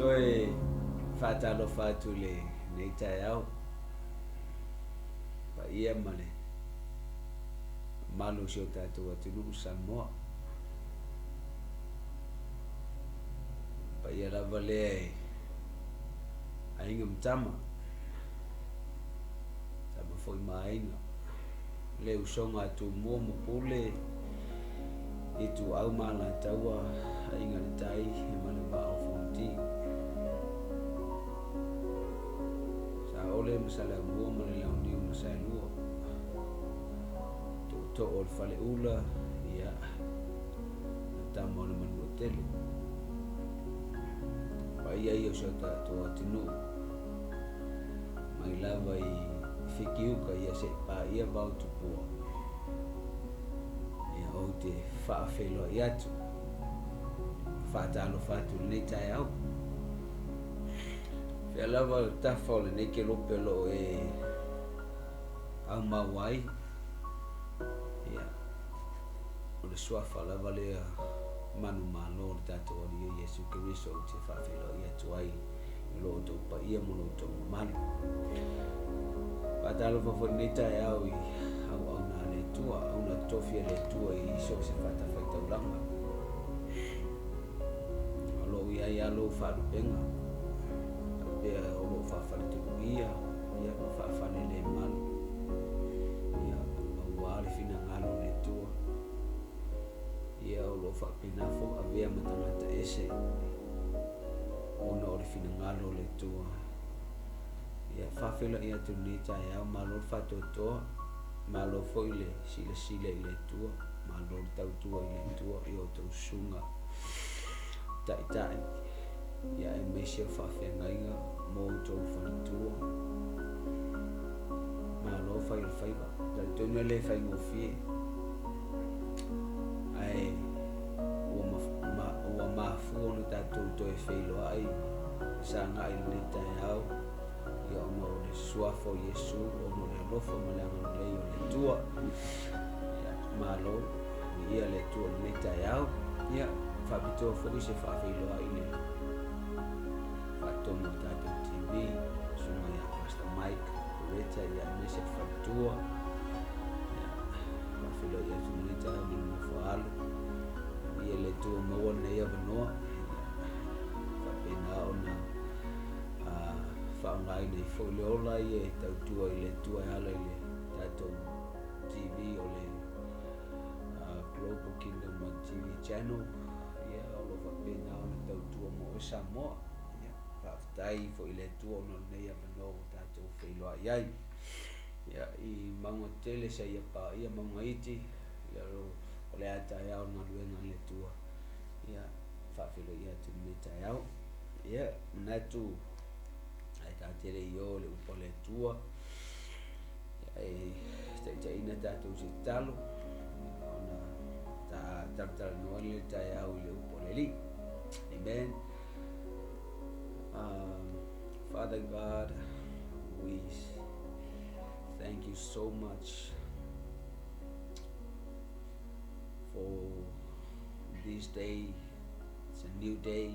Toi fatalo fatu le nei taiao PAIA male malu sio tatu atinu Samoa PAIA lava le ainga mtama sama foi mainga le usonga tu mo pule itu au mala taua ainga tai male ba fonti sa ole masala mo male launi masalu to ol fale ula ya tamo le man hotel PAIA yo sota to atinu mai lava I fikiuka ia se PAIA vau tupua ia o te whaafelo I atu whaatalo whatu nei tai au whia lava tafo le nei ke lopelo au mawai ia o le suafa lava lea manu malo le tatou ali Iesu Keriso o te whaafelo I atu ai lo to PAIA mo lo to malu Patalo fa foi nei tai au I au na le tua au na tofia le tua I so se fata fai tau langa alo ia lo fa penga pe o lo fa fa te ia fa fa le mal ia au wale fina ngalo le tua ia o lo fa pina fo avea matangata ese ona o le fina ngalo le tua ia whawhela ia tu ni tai au malo whatotoa malo fo I le sila I le tua malo tau tua I le tua I o tau sunga taitai ia e mesia whawhenga inga mo tau whanitua malo whai le whaiba tai tonu le whai ngofie ai ua mafu onu tatou toe whailoa ai sa ngai le tai au ia ono le suafo Iesu ono le alofa malanga lei o le tua ia malo ia le tua nei tai au ia whapitoa foki se whawhiloa I le whatono tatou TV sunga ia Pastor Mike Reta ia mese whatua ia whawhiloa ia tu nei tai au le mawhaalo ia le tua maua nei avanoa whapena ona whaungai nei fo le ola I tau tua I le tua ala I le tatou TV o le Global Kingdom TV channel ia o lo whapena ona tau tua mo e Samoa ia whaftai fo I le tua ona nei avano tatou whailoa iai ia I maunga tele sa ia PAIA maunga iti ia lo o le atai au na luenga le tua ia whawhilo ia tu me tai au ia natu tere yo le upo le tua TAITAIGA tatou se talo ona ta no le tai au le upo le li amen Father God, we thank you so much for this day. It's a new day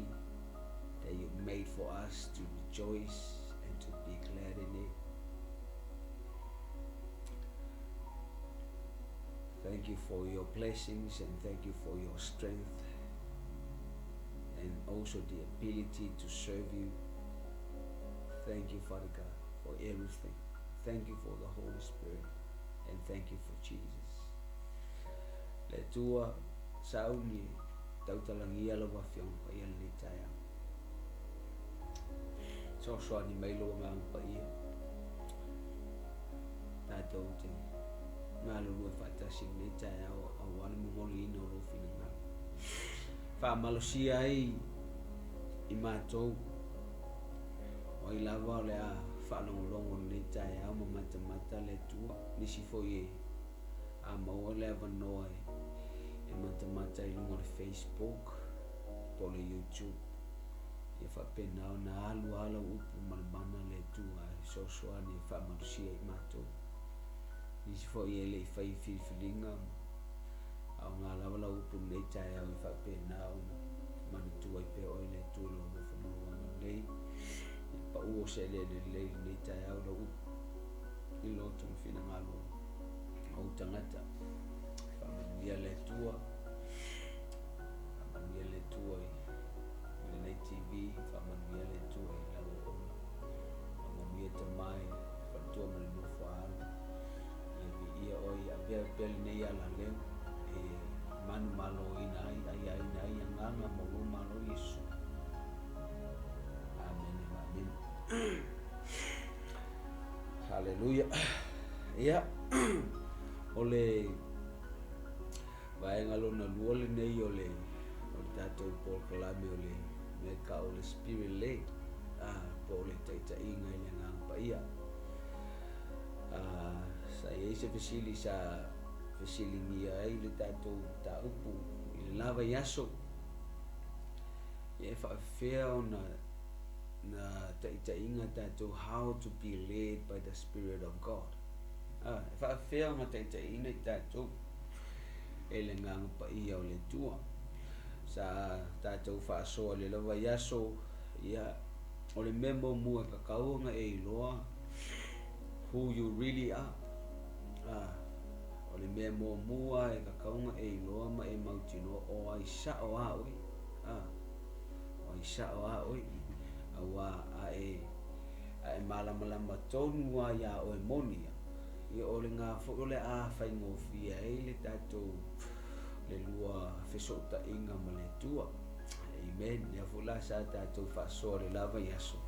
that you made for us to rejoice and to be glad in it. Thank you for your blessings and thank you for your strength and also the ability to serve you. Thank you, Father God, for everything. Thank you for the Holy Spirit and thank you for Jesus. Le tua sauni tautalangia la wafiong pa ia ni taya. So ni mailo ngang pa ia. Tato te malulu fata sing ni taya awan mongoli no lo finanga. Fa malosia ai imato o ilava le a fa longo ni taya mo mata le tua ni si foi a mo le avanoa e mata I lungo le Facebook po le YouTube e fa pena na alu ala upu malbana le tua so ni fa malusia imato ni si foi ele fai filinga au nga lava la upu nei tai au fa pena ona manu tua I pe o le tua lo fa mo se le ni tai au lo I loto fina ngalo au tangata familia le tua I le TV familia le tua I la ona familia te mai fatua mo no faana ia oi a bel nei ala le manu malo ina ai nganga mo malo Yesu amen amen haleluya ia ole vai ngalo na luole nei ole tato por kalame ole me ka ole spirit le po ole TAITAIGA I le ngang PAIA sa se fesili sa fesili ngia ai le tato taupu I le lava yaso fa fair on na TAITAIGA tato how to be led by the Spirit of God fa fair on TAITAIGA tato ele ngang PAIA ole tua sa tato fa so le lava yaso ia ole memo mua kakau nga loa who you really are ole memo mua kakau nga loa ma mautino o ai sa o oi o sa o oi awa ai malama tonu wa ya o monia I ole nga fo ole fa ngofia le tato le lua FAASOINA ma le tua amen ya fula sa tato fa so le lava yaso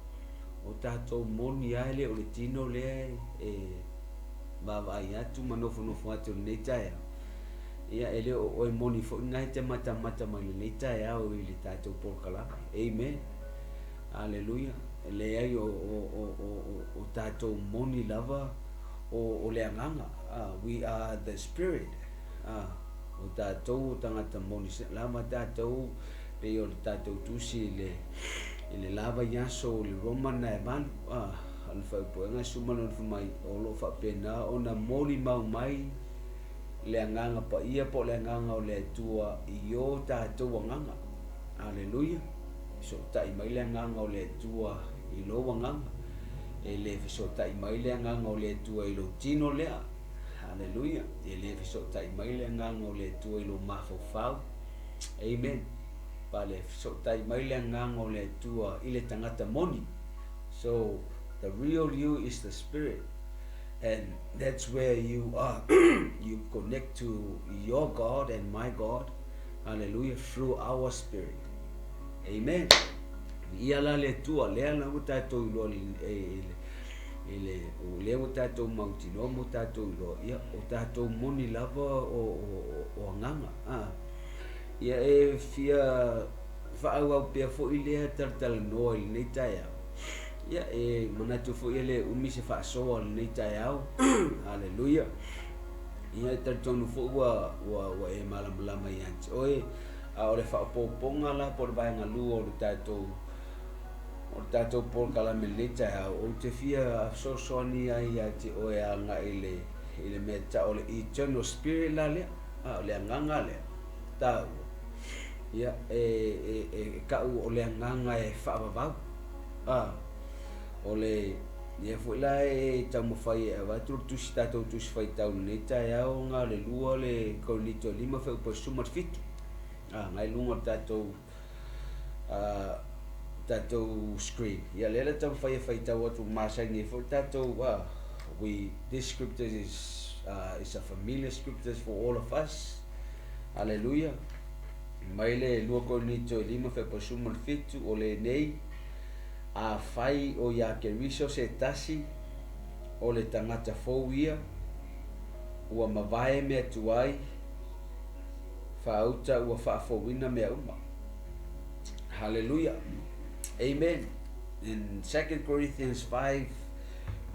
o tato moni ai le o le tino le baba atu manofo atu nei taia ia ele o moni fo ngai te mata ma le taia o le tato porkala amen haleluya le ai o tato moni lava o le anganga we are the spirit o tatou tangata moni lama tatou pe o tatou tusi le lava yaso le roman na man al fa poenga sumano mai o lo fa pena ona moni mau mai le nganga PAIA po le nganga o le tua io tatou nganga haleluya so tai mai le nganga o le tua I lo nganga ele so tai mai le nganga o le tua I lo tino le haleluya ele so tai mai le nganga o le tua I lo mafofau amen pale so tai mai le nganga o le tua I le tangata moni so the real you is the spirit and that's where you are you connect to your God and my God hallelujah through our spirit amen ia la le tua le na utato lo ele o le utato mauti no mutato lo ia utato moni lava o nganga ia fia fa au pe fo ile tartal no il nei taia ia manatu fo ile umi se fa so nei taia haleluya ia tartonu fo wa malama yanti oi a ole fa poponga la por vai ngalu o tato por kala melita o te fia so soni ai ati o anga ile meta ole eternal spirit la le le nganga le ta ia ka ole nganga fa va ole ia foi la tamu fai va tu stato tu fai tau neta ia o nga le lua le kolito lima fa po sumar fit ngai lunga tato screen ia le tamu fai tau tu masa ni fo tato this scripture is a familiar scripture for all of us hallelujah mai le lua kolito lima fa po sumar fit o le nei a fai o ya ke riso se tasi o le tangata fouia ua mavae me tuai fauta ua faafoina me uma hallelujah amen in 2 Corinthians 5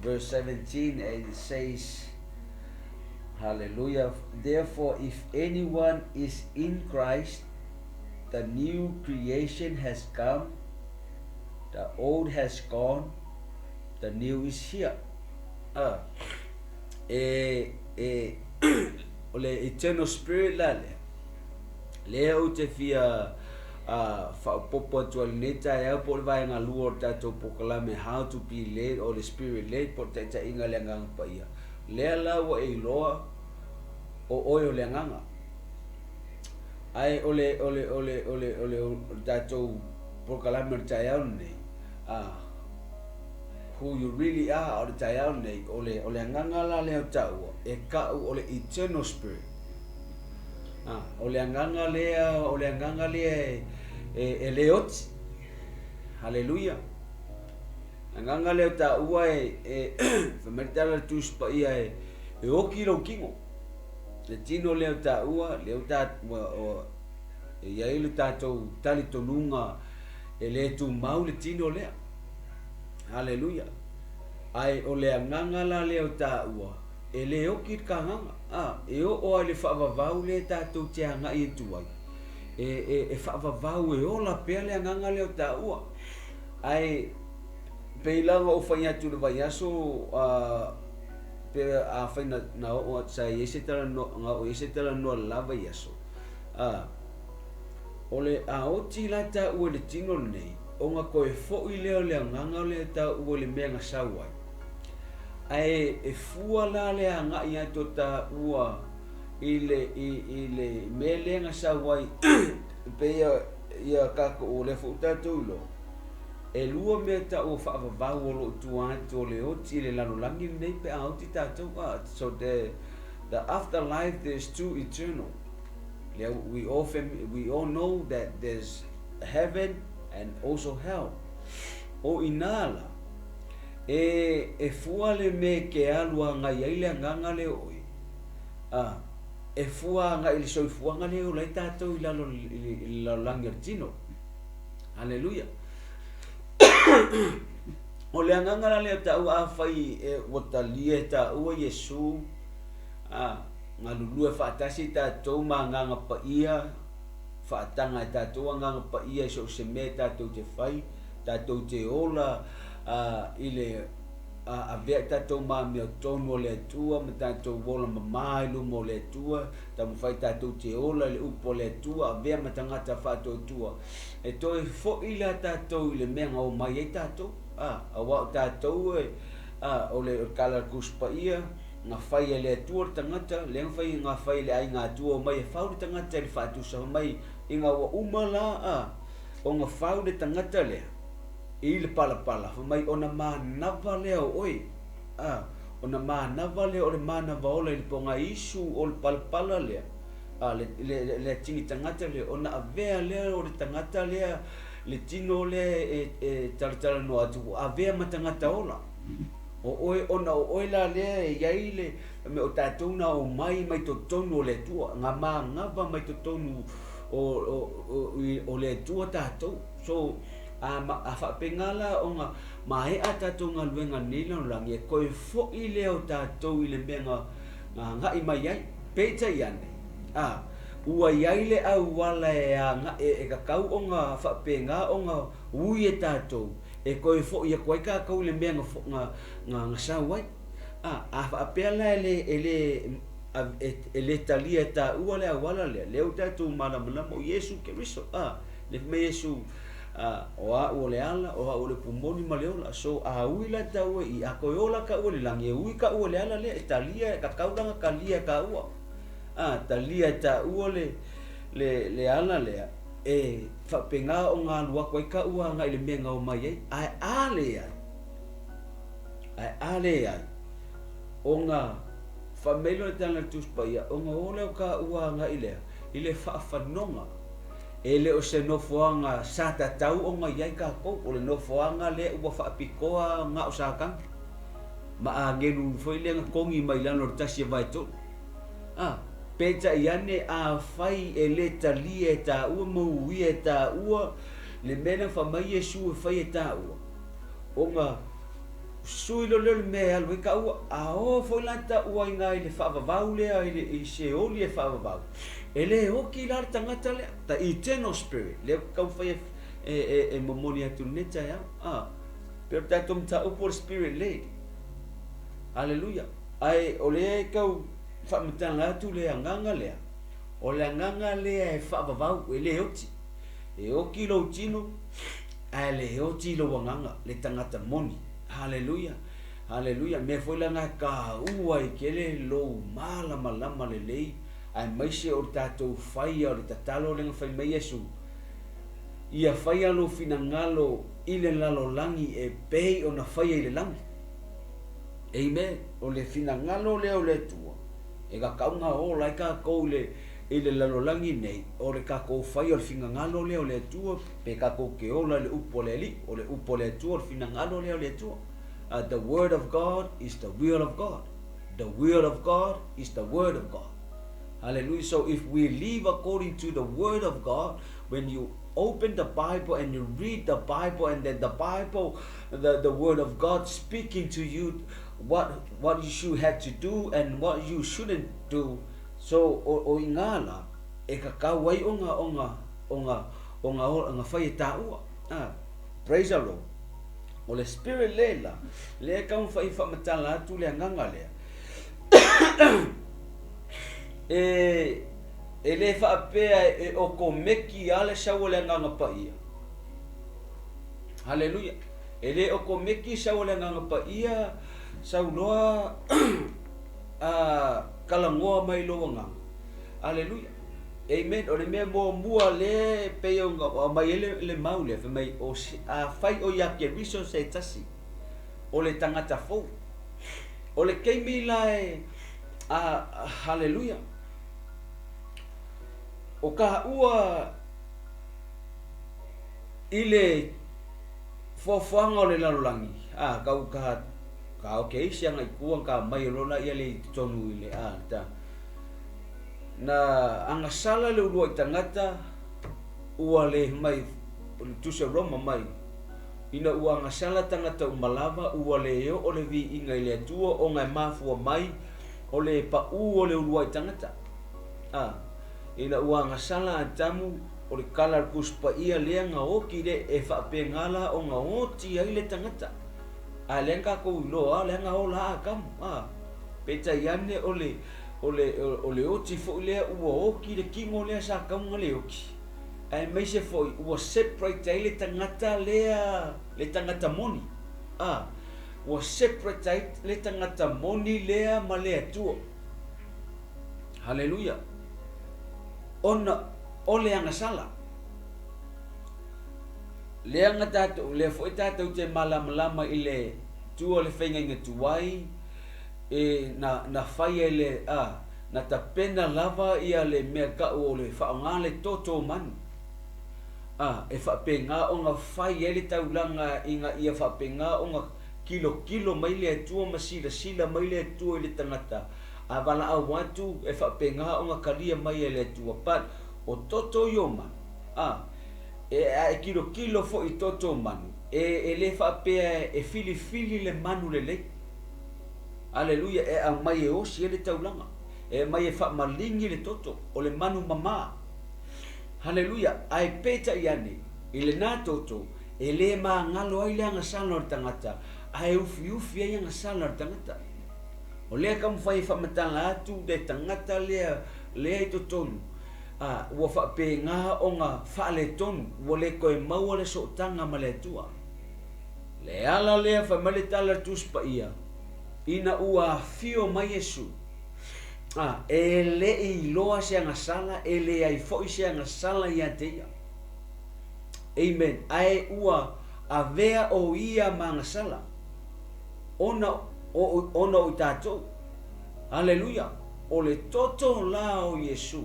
verse 17 it says hallelujah therefore if anyone is in Christ the new creation has come the old has gone, the new is here. Ole eternal spirit la le o te fia whaapopo tua le tai au po le vai ngā lua o tātou pokalame how to be led or the spirit led po taitaiga le agaga paia lea lau e iloa o oe o le agaga ai ole tātou pokalame o le tai au nei who you really are o le tai au nei ole agaga la le au taua e ka'u o le eternal spirit o le agaga lea e leoti haleluia agaga lea ta'ua e whamaritala le tusi paia e oki lau kingo le tino lea ta'ua lea ta'ua e iai le tātou tali tonuga e le tumau le tino lea haleluia ai o le agaga la lea ta'ua e le oki kagaga e o ai le whaavavau le tātou te agai e tuai e whaavavau e ola pea le agaga leo tāua ai peilaga o whai atu le vai aso pe a whai na o sa i ese tala noa lava i aso o le a oti la tāua le tino nei o ngā koe fo'i leo le agaga le tāua le mea ngasau ai ai e fua la le agai atu tāua i le mele ngasau ai pe ia kako o le fu tātou lo e lua mea ta'ua whaavavau o lo tua atu o le oti le lanolangi nei pe a oti tātou so the afterlife there's two eternal we all know that there's heaven and also hell o inala e fua le me ke alua ngai ai le agaga le oi e fua ngai le soifuaga le o lai tātou i lalolagi o le tino haleluia o le agaga la le ta'ua afai e ua talia e ta'ua iesu galulue fa'atasi tātou ma agaga paia fa'ataga e tātou agaga paia so se mea tātou te fai tātou te ola i le avea tātou mamea tonu o le atua ma tātou ola mamā i luma o le atua tamawhai tātou te ola le upo o le atua avea ma tangata whātotua e toi fo'i la tātou i le mea ngau mai ei tātou awa o tātou o le kalakus paia ngā whai e le atua le tangata le ngawhai ngā whai le ai ngā atua o mai e whau le tangata le whātusa mai i ngā wa umala o ngā whau le tangata lea i le palapala mai ona manava lea o oi ona manava lea o le manava ola i le ponga isu o le palapala lea le tini tangata lea ona avea lea o le tangata lea le tino lea e talatala no atu avea ma tangata ola o oi ona o oi la lea e iai le me o tātou na o mai to tonu o le tua ngā mangava mai to tonu o le tua tātou so a whapengala o ngā mai a tātou ngā luenga nila o langi e koe fo'i leo tātou i le mea ngā i mai ai peita i ane ua iai le au wala e kakau o ngā whapenga o ngā ui e tātou e koe fo'i e koe kakau le mea ngā sau ai a whapela e le talia tā ua le awala leo tātou malamana mo Yesu Keriso le me Yesu o o le ala o le pumoni maleola so a uila tau i a koiola ka o le langi e ui ka o le ala le talia ka kaulanga ka lia ka ua talia ta o le ala le e whapenga o ngā lua koe ka ua ngā i le menga o mai ai ale ai o ngā whamelo e tana tuspaia o ngā ole o ka ua ngā i le whaafanonga ele o se nofoanga sa tatau o nga iai ka ko o le nofoanga le ua whaapikoa nga o sakang ma a ngenu foi le kongi mai lano tasi vai to peta iane a fai e le tali e ta ua mo ui e ta ua le mena whamai e su e fai e ta ua o nga sui lo le mea alwe ka ua a o foi lanta ua inga i le whaavavau lea i se oli e whaavavau ele oki la tangata le ta eternal spirit le kau fai e momoni atu neta ya pero ta tom ta upor spirit le haleluya ai ole kau fa mtanga atu le anganga le o le anganga le e fa vavau ele oti e o kilo tino ale o tilo wanganga le tangata moni. Haleluya. Haleluya. Me foi langa ka ua I kele lo mala malama le lei ai mai se o tatou fai o tatalo le fai mai Yesu. Ia fai alo finangalo ile lalo langi e pei ona fai ile langi. Amen. O le finangalo le o le tua. E ka kaunga o lai ka kou le ile lalo langi nei o le ka kou fai o le finangalo le o le tua pe ka kou ke ola le upo le li o le upo le tua o le finangalo le o le tua. The word of God is the will of God. The will of God is the word of God. Hallelujah. So if we live according to the word of God, when you open the Bible and you read the Bible and then the Bible, the word of God speaking to you what you should have to do and what you shouldn't do. So o ingala e kakawai onga fai taua. Praise the Lord. O le spirit lela le ka fai fa matala tu le nganga le e le fa pe e o ko meki ale sa o le nganga paia. Hallelujah. E le o ko meki sa o le nganga paia sa loa kalangoa mai lo nga. Hallelujah. Amen. O le me mo mua le pe o mai le maule fa mai o fai o ya ke riso se tasi o le tangata fo o le keimi lai hallelujah. O ka ua ile fofoanga o le lalulangi ka okay sianga ikuang ka mai lola ia le tonu ile ta na anga sala le ua tangata ua le mai tusa roma mai ina ua anga sala tangata umalava ua le o le vi inga ile tua o ngai mafua mai o le pa o le ua tangata ina ua anga sala atamu o le kala kuspa ia le nga oki le e fa pengala o nga oti ai le tangata alenga ko lo alenga o la kam peta yane ole oti fo le ua oki le kingo le sa kam le oki ai mai se fo ua separate ai le tangata le tangata moni ua separate le tangata moni le ma le atua. Hallelujah. Ona ole anga sala le anga tato le fo tato te malama ile tua le fenga nge tuai na fai ele na tapena lava ia le meka o le faanga le toto man e fa penga o nga fai ele taulanga inga ia fa penga o nga kilo mai le tua masila mai le tua le tangata avala a watu e fa penga o nga kalia mai le tua pat o toto yoma e kilo fo I toto manu e le fa pe e fili le manu le. Hallelujah. E a mai o si le taulanga e mai e fa malingi le toto o le manu mama. Hallelujah. Ai peta iane ile na toto e le ma ngalo ai le anga sala o tangata ai ufi ai anga sala o tangata o le kam fai fa matanga atu de tangata le totonu ua fa penga o nga fa le tonu ua le koe mau le so tanga ma le tua le ala le fa male tala tuspa ia ina ua fio mai Yesu e le I loa se anga sala e le ai foi se anga sala ia teia. Amen. Ai ua avea o ia manga sala ona o tato. Hallelujah. O le toto la o Yesu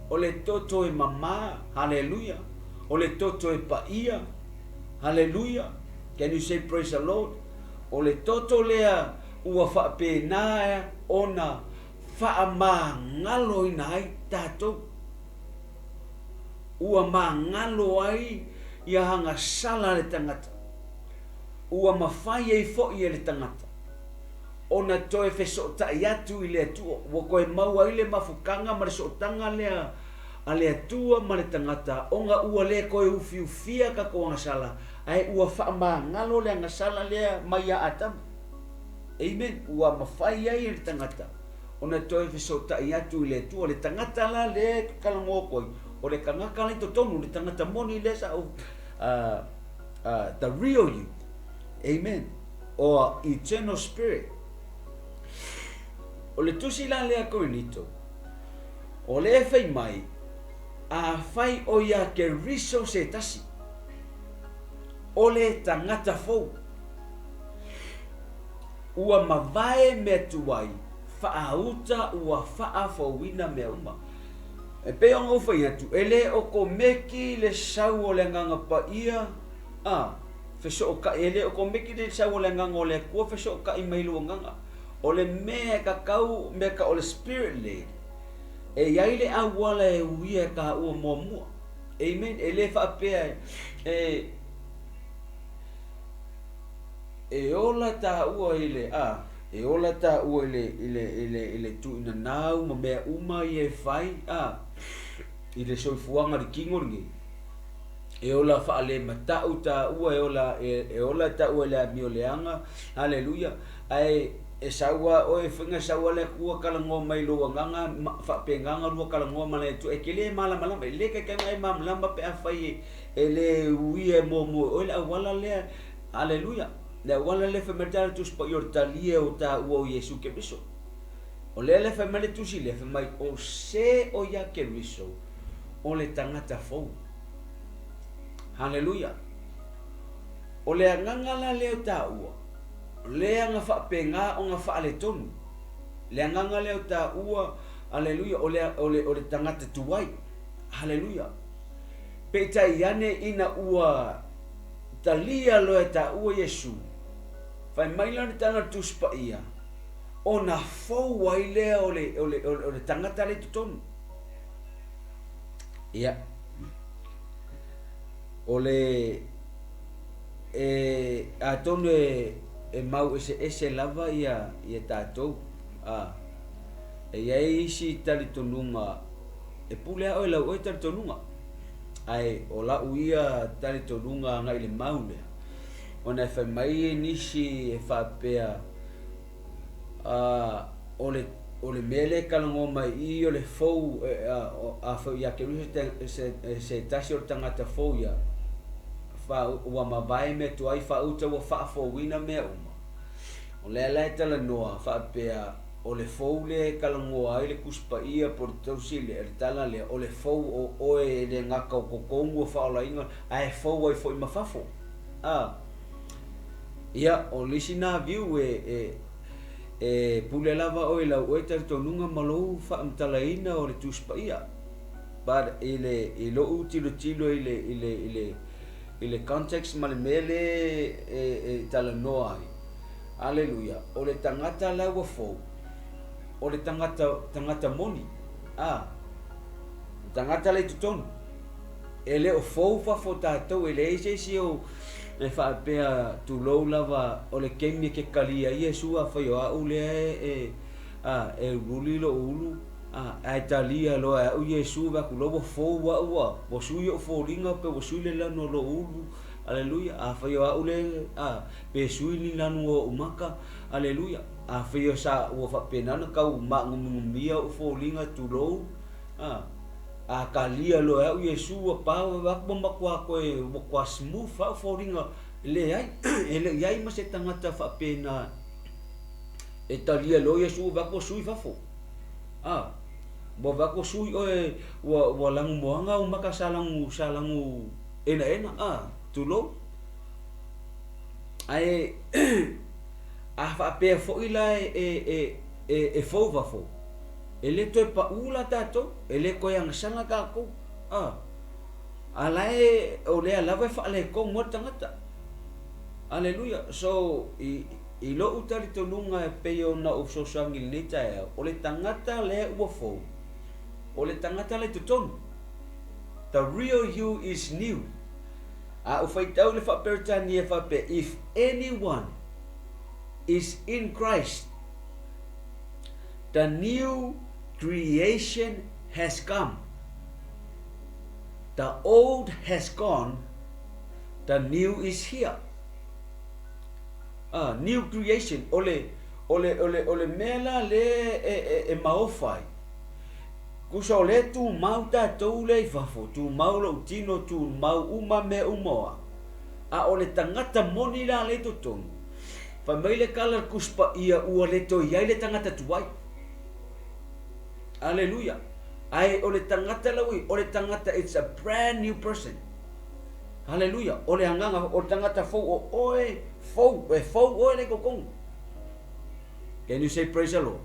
o le toto e mama. Hallelujah. O le toto e paia. Hallelujah. Can you say praise the Lord? O le toto lea ua fa pena ona fa mangalo ina ai tato ua mangalo ai ia hanga sala le tangata ua mafai ai fo I le tangata ona toe feso ta yatu I le atua ua koe mau ai le mafukanga ma le sotanga lea a le atua ma le tangata onga ua le koe ufiufia ka ko anga sala ai ua fa mangalo le anga sala lea mai a atam. Amen. Ua mafai ai le tangata ona toe feso ta yatu I le atua le tangata la le kalango koi o le kanaka le totonu le tangata moni le sa the real you. Amen. Or eternal spirit. O le tusi la lea koinito. O le fai mai a fai o ia ke riso se tasi. O le tangata fou. Ua mavae me tuai faauta ua faafauina me uma. E pe o fai atu ele o ko meki le sau o le nganga paia feso o ka ele o ko meki le sau o le nganga o le kua feso o ka i mailu nganga o le me ka kau me ka o le spirit led e yai le awala e uia ka ua moamua. Amen. Ele fa pe e ola ta ua ile e ola ta ua ile tu ina nau ma mea uma i e fai ile soifuanga di kingorngi e ola fa ale matau ta ua e ola ta ua le amioleanga. Haleluya. Ai e saua o e finga saua le kua kalango mai lo nganga fa penganga lo kalango male tu e kele mala mala le ka mai mam lamba pe afai ele uie momo o le wala le. Haleluya. Le wala le femertal tu spa yortalia o ta o Yesu ke biso. O le female tu si le femai o se o ya ke biso o le tangata fou. Haleluya. O le nganga le o ta ua. Le anga fa penga o nga fa le tonu. Le nganga le o ta ua. Haleluya. O le tangata tuai. Haleluya. Pe taiane ina ua talia lo ta ua Yesu. Fai mai lana tanga tuspa ia. O na fou wai lea o le tangata le tutonu. Ia. O le atonu e mau ese lava ia tātou. E iai isi tali tonunga. E pulea o lau o tali tonunga. Ai o la uia tali tonunga ngai le mau lea. Ona fai mai nisi e whapea o le mele kalango mai I o le fou a fau ia ke se tasi o tangata fou ia fa ua mawai me tuai fa uta ua faafauina mea uma o le alai tala noa whapea o le fou le kalango ai le kuspa ia por tausi le tala le o le fou o oe le ngaka o kokongu o whaolainga ai fou ai foi mafafo ia o lisina view e pule lava o ila o tar tonunga malou fa amtalaina o le tuspa ia but ile lo utilo ile context male mele tala noa. Haleluya. O le tangata la wa fo o le tangata moni tangata le tutonu ele o fo fa fo tatou ele ese o e fa pea tu lo lava o le kemi ke kalia Yesu a fa yo a ule e ruli lo ulu a Italia lo a Yesu va ku lo fo wa bo su yo fo linga pe bo su le la no lo ulu. Haleluya. A fa yo a ule pe su ni la no umaka. Haleluya. A fa yo sa wo fa pena na ka ma ngumia o fo linga tu lo a kalia lo e Yesu pa wa bomba ko e kwa smooth fa foringa le ai ele ai ma se tangata fa pena e talia lo Yesu va ko sui fa fo bo va ko sui o wa lang moanga o maka salangu ena tu lo ai a fa pe fo ila e fo va fo ele to pa ula tato ele ko yang sanga ka ko alai o le lava fa le ko mo tangata. Haleluya. So i lo utari tonunga e peyo na o so sangi lita o le tangata le uafo o le tangata le tuton. The real you is new. O fai tau le fa pertani e fa pe if anyone is in Christ, the new creation has come. The old has gone, the new is here. New creation. Ole mela le maofai. kuso le tu mau tātou le fafo, tu mau lo tino, tu mau uma me umoa. A o le tangata moni la le totonu. Pa mai le kala kuspa ia ua le to iai le tangata tuai. Hallelujah. Ai o le tangata laui, o le tangata, it's a brand new person. Hallelujah. O le hanganga, o le tangata fau o oe, fau oe le kokong. Can you say praise the Lord?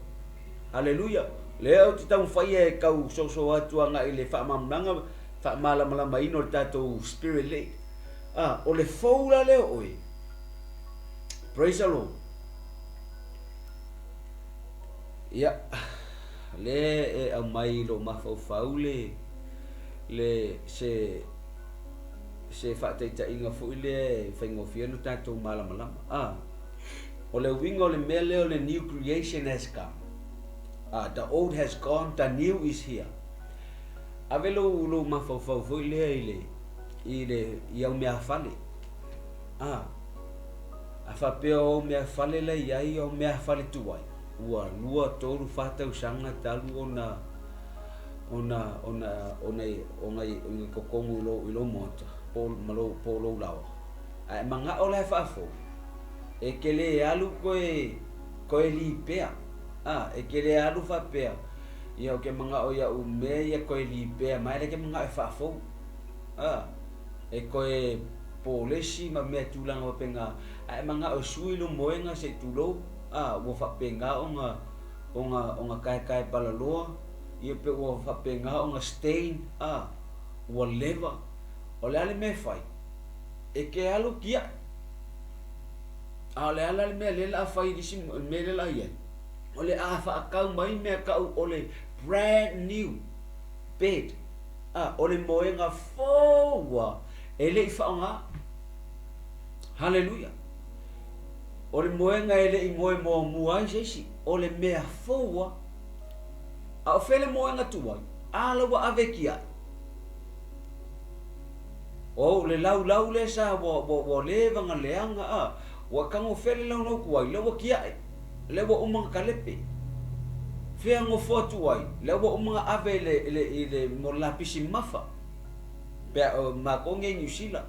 Hallelujah. Leo te tau whai e kau so atua i le whaamamnanga, whaamalamalama ino le tātou spirit led. O le faula leo oe. Praise the Lord. Yeah. Le e au mai lo mafau le se whaataitainga fu le whaingofia no tātou malamalama. O le wingo le mele o le new creation has come. The old has gone, the new is here. Ave lo mafau fu le i au mea fale. A whapea o mea fale le iai o mea fale tuai. Ua lua tolu whatau sanga talu ona i kokongu ilo mota. Polo lawa. Ai manga o le whafo. E kele alu koe li pea. E kele alu whapea. Ia o ke manga o ia ume ia koe li pea. Mai le ke manga e whafo. E koe polesi ma mea tūlanga o penga. Ai manga o sui lo moenga se tūlo. Ua whapenga o ngā kai palaloa. Ia pe ua whapenga o ngā stain. Ua leva. O le ale me whai. E ke alu kia. O le ale me le la whai disi me le la ia. O le a whaakau mai mea kau o le brand new bed. O le moenga fōua. E le i whaonga. Hallelujah. O le moenga e le i moe mo muai seisi. O le mea fōua. A o whele moenga tuai. Alawa ave kia. O le lau le sa wo le vanga leanga. Wa kango whele lau nau kuai. Lewa kia e. Lewa umanga kalepe. Whea ngo fōtu ai. Lewa umanga ave le mo lapisi mafa. Pea makonge New Zealand.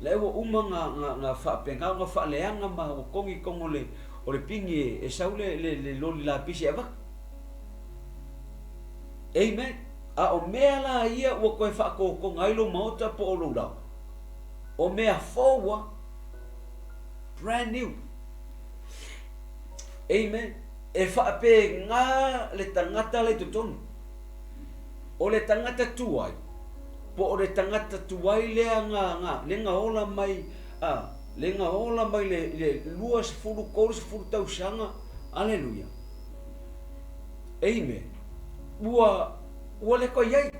Lewa umanga nga whapenga nga whaleanga ma o kongi kongo o le pingi e sau le loli lapisi ava. Amen. O mea la ia ua koe whakoko ngailo maota po o lau. O mea fōua. Brand new. Amen. E whaape ngā le tangata le tutonu. O le tangata tuai. Po o le tangata tuai lea ngā. Le ngā ola mai. Le ngā ola mai le lua se furu kore se furu tausanga. Aleluia. Amen. Ua le koe iai.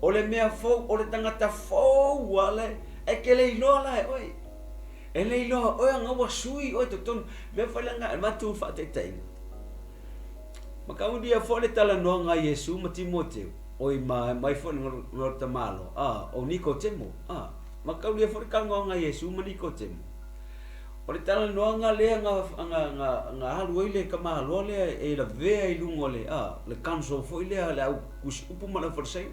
O le mea fōu. O le tangata fōu wale. E ke le iloa lai oi. E le iloa oi anga ua sui oi tutonu. Mea whailanga e matu whaataitainga. Makau dia fo le tala noa ngā Yesu ma Timoteo. Oi mai fo ngor tamalo. O Nicodemo. Makau dia fo le kala noa ngā Yesu ma Nicodemo. O le tala noa ngā lea ngā halu oi le kamalo lea e la vea i lungo le. Le kanso fo i lea le au kusi upu ma la farisei.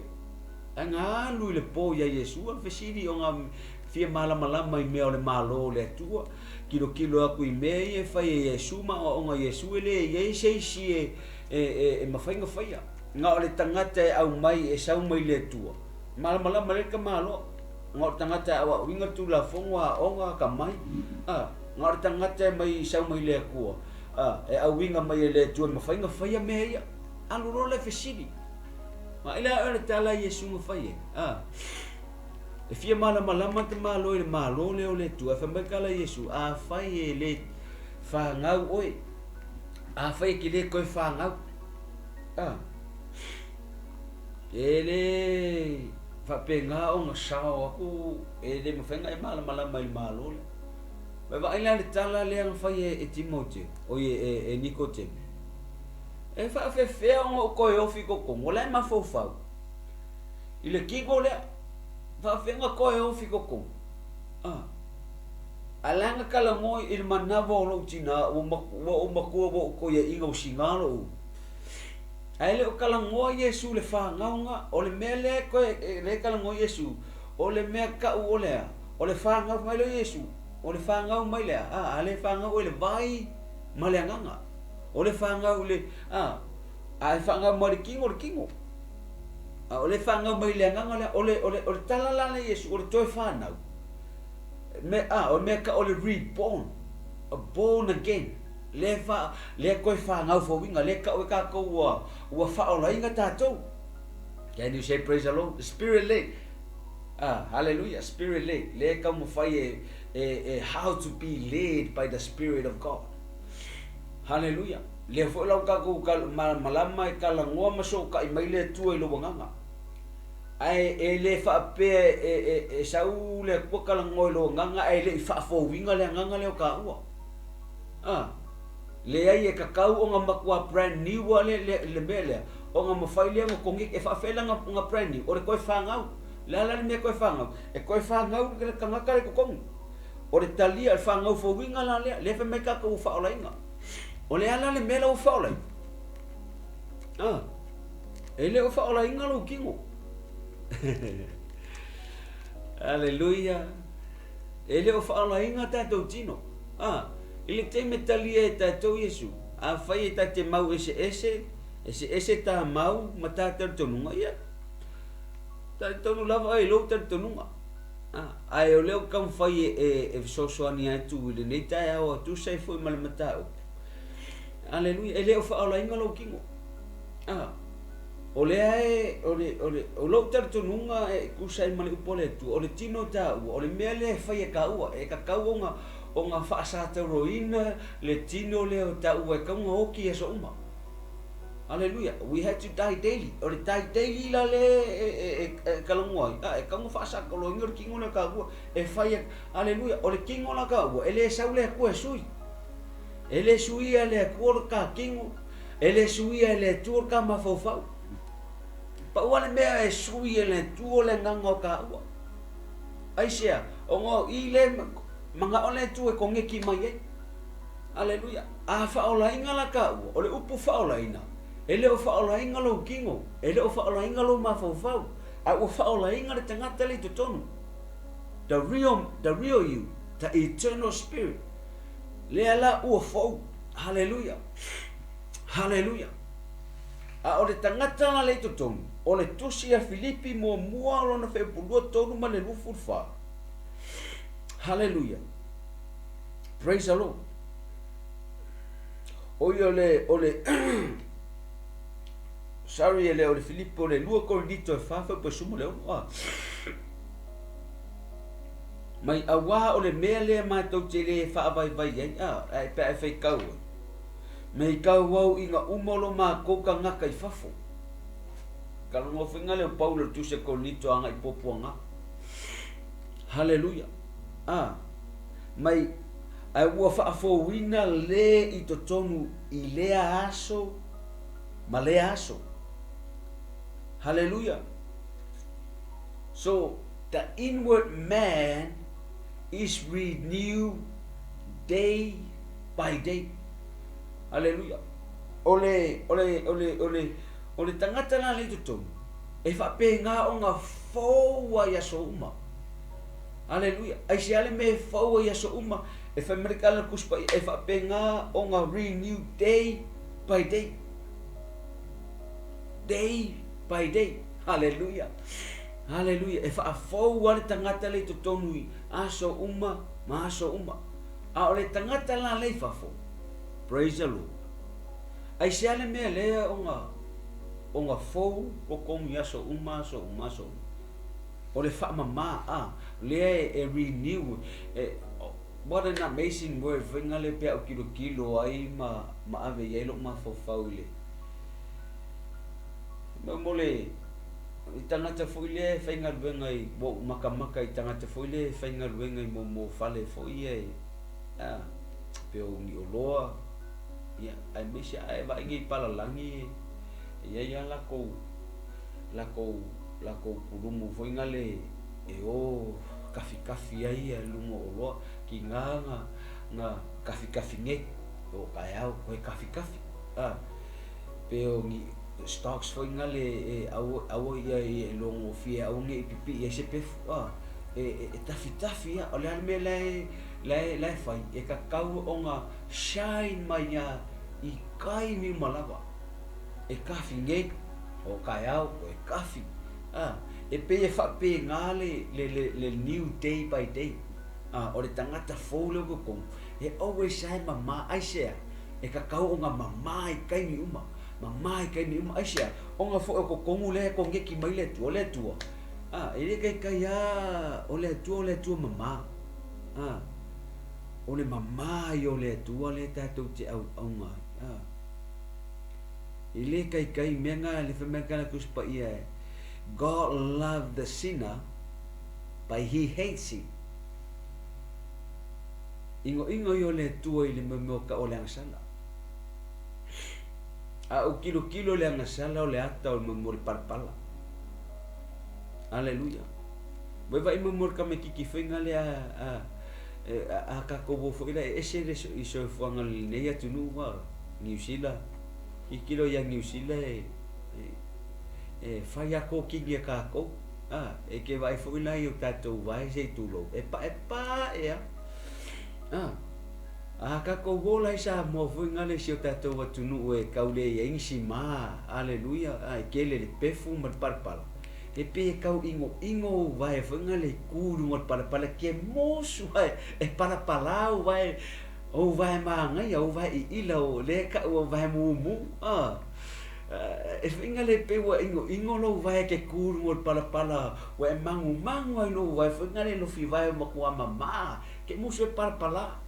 A ngā halu i le po ia Yesu. Al fesiri o ngā fia malama i mea o le malo le atua. Kilo aku i mea i e whai e Yesu ma o ngā Yesu e le i seisi e mawhainga whaia. Ngā o le tangata e au mai e sau mai le atua. Malama le ka malo. Ngā o le tangata e au winga tu la fonga o ngā ka mai. Ngā o le tangata e mai sau mai le akua. E au winga mai e le atua mawhainga whaia mea ia. Aluro le fesiri. Ma ila o le tala Yesu ma whaia. E fia malama te malo e le malo le o le tu. E whamai kala Yesu. A whai e le whangau oi. A whai ki le koe whangau. E le whapenga o ngā sao aku. E le mawhenga e malama i malo le. Mai wa ila le tala le ang whai e Timoteo. O e Nicodemo. E whawhewhea o koe ofi kokong. O lai mawhauwhau. I le kigo lea. Whawhenga koe ofi kokong. Alanga kala ngoi il manawa o lau tina. O makua o koe inga o singalo. Ai le o kalangoa Yesu le whangaunga, o le mea le koe le kalangoa Yesu, o le mea ka u o lea, o le whangau mai lo Yesu, o le whangau mai lea, a le whangau e le vai ma le anganga, o le whangau le, a le whangau ma le kingo, o le whangau mai le anganga lea, o le talalala Yesu, o le toi whanau, o le mea ka o le reborn, born again, le koe whangau fōwinga, le ka o ka ua whaolainga tātou. Can you say praise the Lord? Spirit led. Hallelujah. Spirit led. Le ka mo whai how to be led by the Spirit of God. Hallelujah. Le wholau ka kou malama e kalangoa maso ka I mai le tua I lo wanganga. Ai le whaapea sau le kua kalangoa I lo wanganga ai le I whaafōwinga le anganga leo ka ua. Le ai e kakau o nga makua brand new le mele o nga mawhai lea ngokongik e whaafela nga brand new o le koe whangau le ala le mea koe whangau e koe whangau le kangaka le kokongu o le talia le whangau fōwinga la lea le wha meka ka u whaolainga o le ala le mela u whaolai e le u whaolainga lo kingo Hallelujah e le u whaolainga tātou tino Ile te metalia e tātou Yesu, a whai e tā te mau ese tā mau, ma tā tartonunga ia. Tā tonu lava ai lo tartonunga. Ai o leo kam whai e sosoani atu ile nei tai au atu sai foi malamatau. Aleluia, e leo whaola inga lo kingo. O lea o lo tartonunga e kusai male upole atu, o le tino tā ua, o le mea le whai e ka ua, e ka kauonga, o nga FAASOOINA le tino leo ta ua kaunga oki e so uma. Hallelujah. We have to die daily. O le die daily la le kalangoi. E kaunga FAASOOINA le kingo na ka ua. E whai, hallelujah. O le kingo na ka ua. E le sau le kua sui. E le sui e le kua ka kingo. E le sui e le tuor ka mawhauwhau. Pa ua le mea e sui e le tuor le nganga ka ua. Aisea. O ngo I le manga ole tu e kongeki mai e. Hallelujah. A whaolainga la ka ua. O le upu whaolaina. E leo whaolainga lo kingo. E leo whaolainga lo mawhauwhau. A ua whaolainga le tangata le totonu. The real you. The eternal spirit. Le ala ua whau. Hallelujah. Hallelujah. A o le tangata la le totonu. O le tusi a Filipi mua lona whepulua tonu ma le lufu wha. Hallelujah. Praise the Lord. Ole sorry ole Filippo le lua Korinto e fafa pe sumo le mai awa ole mea le ma tau tele fa vai ai pe e fai kau. Mei kau wau inga umolo ma ko ka ngaka I fafo. Kala ngo finga le Paulo tu se Korinto anga I popuanga. Hallelujah. Mai ai ua whaafōwina le I totonu I lea aso ma lea aso. Hallelujah. So the inward man is renewed day by day. Hallelujah. Ole tangata na le totonu e whapenga o ngā fōua ia so uma. Hallelujah. Ai se ale me fau ia so uma e fa merikala kuspa e fa penga o nga renew day by day. Day by day. Hallelujah. Hallelujah. E fa fau wale tangata le totonui aso uma ma aso uma. A ole tangata la le fa fo. Praise the Lord. Ai se ale me le o nga fau o komi aso uma so uma so. O le wha mama le e renew what an amazing word whinga le pea o kilo ai ma ave yelo ma fofau le mole I tangata foile whainga ruenga I mo makamaka I tangata foile whainga ruenga I mo fale foie peo ni oloa ai mesi ai wa ingi palalangi ia lako purumu whainga le o kafi ai lungo oloa ki nga kafi nge o kai au koe kafi peo stocks foi ngale au ia e longo fia au nge pipi e se pefu tafi o le me lai fai e ka kau onga shine mai ya I kai mi malava e kafi nge o kai au e kafi e pe fa pe ngale le new day by day o le tangata folo ko e always shine mama ai share e ka kau onga mama I kai mi uma mamai kai ni uma asia onga fo ko kongu le ko nge ki mai le tu ele kai ole tu mama ole mama yo le tu le ta tu te au onga ele kai menga le fe menga ku spa ia God love the sinner but he hates him ingo yo le tu ile mo ka ole ansala o kilo le angasala o le ata o memori parpala. Aleluia. Vai memori ka me kiki fenga le a ka ko fo ila ese iso fo ngal ne ya tunu wa New Zealand. Kilo ya New Zealand fa ya ko ki ka ko e ke vai fo ila yo tato vai se tulo e pa ya ka ko gola isa mo funga le sio tato watu nu e kaule e insi ma aleluia ke le pefu mar parpal e pe kau ingo vai funga le kuru mar parpal ke mosu e parpala vai o vai ma ngai o vai ila o le ka o vai mu e funga le pe wa ingo lo vai ke kuru mar parpala wa mangu ai no vai funga le no fi vai mo kwa mama ke mosu e parpala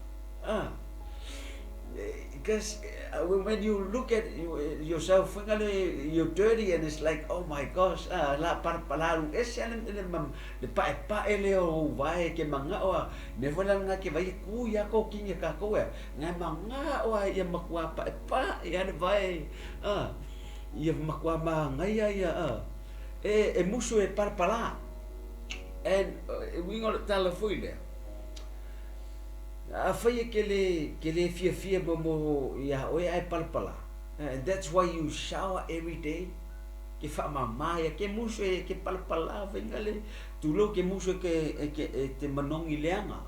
because when you look at yourself, you're dirty and it's like, oh my gosh, la parpalaru le pa ele o vai ke manga o never nga ke vai ku ya ko kinga ka ko nga manga o ya makwa pa ya vai ya makwa manga ya e musu e parpala and we going to tell fu ile afai ke le fia mo ya o ai palpala and that's why you shower every day ke fa mama ya ke muso ke palpala vengale tulo ke muso ke te manongi leanga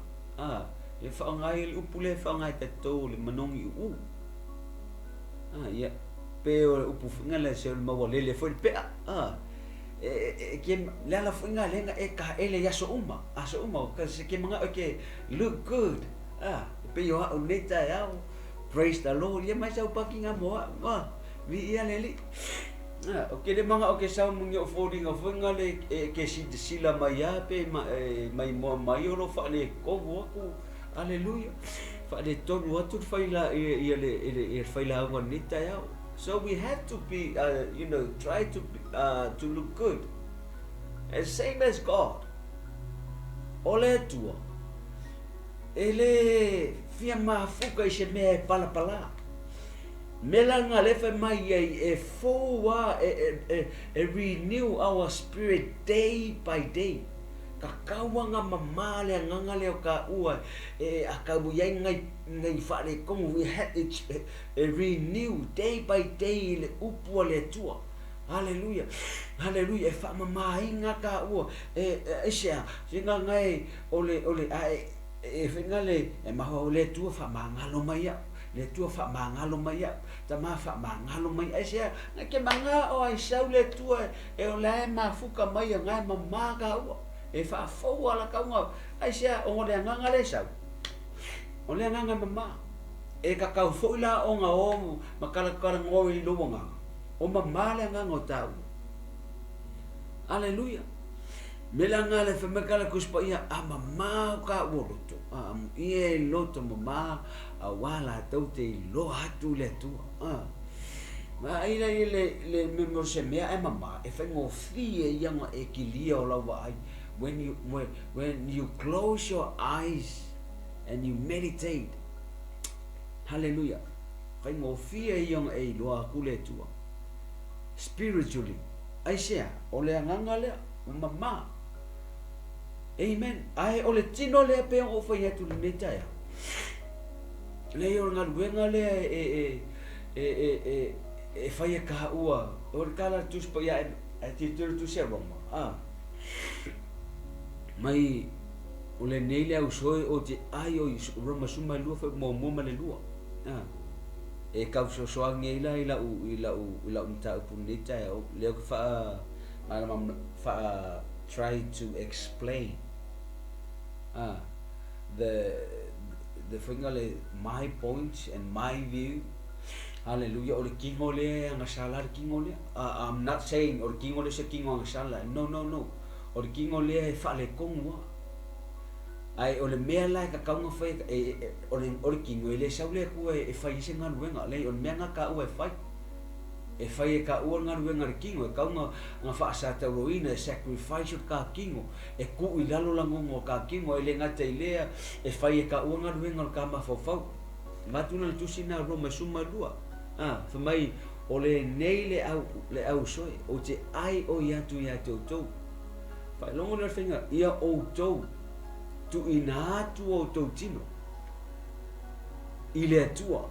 e fa ngai upule fa ngai te to le manongi ya pe upu ngale se mo le foi pe ke la funga lenga e ka ele ya so uma ka se ke manga ke look good pe yo uneta ya praise the Lord ya mai sa parking mo vi ia leli okay le manga okay sa mo yo folding of ngale ke si sila mai ya pe mai mo mai ro fa le ko ku hallelujah fa le ton watu fa ila ia le fa ila uneta ya so we have to be try to look good as same as God ole tua ele fia mafuka i se mea pala melanga lefe mai e foa renew our spirit day by day ka kawanga mamale nganga le ka ua akabu yai ngai fale como we had it renew day by day le upu le tua hallelujah e fa mama inga ka ua sia singa ngai ole e fengale e maho le tua fa mangalo mai le tua fa mangalo mai ta ma fa mangalo mai sia na ke manga o ai sau le tua e o le mafuka mai nga mama ka e fa fo ala ka nga ai sia o le nga le sau o le nga mama e ka ka fo la o nga o makala kara ngo i lo nga o mama le nga ngotau hallelujah melanga le fe makala kuspa ia mama ka woroto ie loto mama wala tau te lo hatu le tu ma ila le memor se mea mama e fe ngo fie yang e kilia o la wai when you close your eyes and you meditate hallelujah fe ngo fie yang e lo akule tu spiritually aisia ole nganga le mama amen ai ole tino le pe o fa ya tu le taya le yo nga luenga le e fai ka ua o kala tus pa ya ti tu se roma mai o le nei le au soi o te ai o roma suma lua fa mo le lua e kau so ange ila mta punita o le fa fa try to explain the fingerle my points and my view. Hallelujah. Or kingo le ang sala kingo le. I'm not saying or kingo le se kingo ang sala. No. Or kingo le fa le kongwa. Ai o le mea lai ka kaunga fai or kingo le sa le ku e fai se ngan wenga le on mea ka u e fai. E fai ka u ngan wenga kingo e kaunga nga fa sa tauina e sacrifice ka kingo e ku i lalo lango ka kingo e le ngata ilea e fai ka u ngan wenga ka ma fofau. Matuna le tusina roma suma lua. Fa mai o le nei le au soi o te ai o ia tu fa longo le finga ia o tu ina tu o tu tino i le tua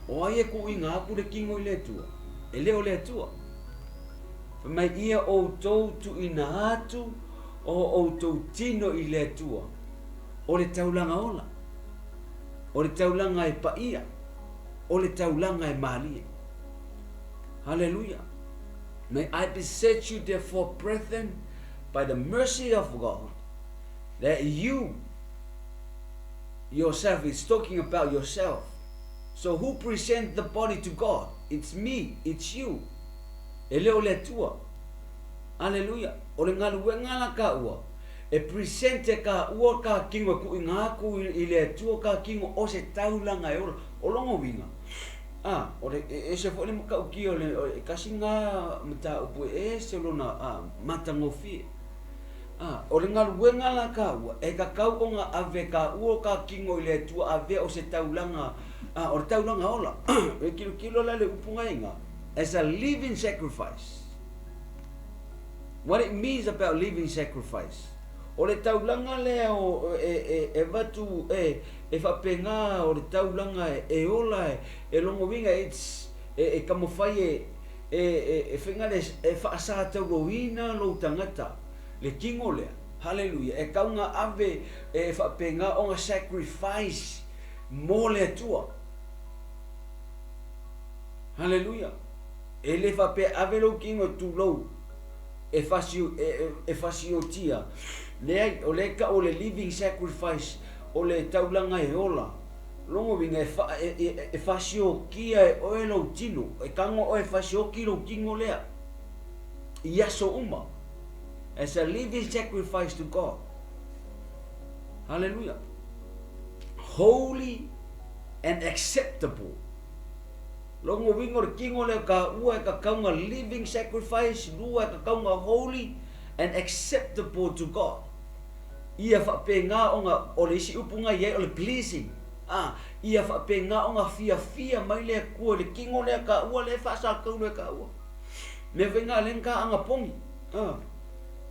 o ai ku inga ku le kingo i le tua e le o le tua fa mai ia o tu ina tu o tu tino i le tua o le taulanga ola o le taulanga e paia o le taulanga e malia. Hallelujah. May I beseech you therefore, brethren, by the mercy of God, that you yourself is talking about yourself. So who present the body to God? It's me, it's you. Ele o le tua. Hallelujah. O le ngala ka ua. E presente ka ua ka kingo ku ingaku i le tua ka kingo o se taulanga e o longo winga. O le e se fo le ka uki o le kasinga mata upu e se lona matangofi. O le ngaluenga la ka ua e ka kau o nga ave ka ua ka kingo i le tua ave o se taulanga o le taulanga ola. E kilo la le upunga inga as a living sacrifice. What it means about living sacrifice. O le taulanga le o e watu e whapenga o le taulanga e ola e longo winga it's e kamofai e whinga le e whaasa tauroina lo tangata le kingo lea. Hallelujah. E kaunga ave e whapenga o nga sacrifice mo le tua. Hallelujah. E le whape ave lo kingo tu lo e fasio tia. Le o le ka o le living sacrifice o le taulanga e ola longo winga e fasio kia e o lo tino e kango o e fasio ki lo kingo lea iaso uma as a living sacrifice to God. Hallelujah. Holy and acceptable. Longo winga o kingo le ka ua e ka kaunga living sacrifice lua e ka kaunga holy and acceptable to God. Ia whapenga o nga o le isi upunga ia o le pleasing. Ia whapenga o nga fia mai le kua le kingo le ka ua le whasa kau le ka ua. Me venga lenka anga pongi.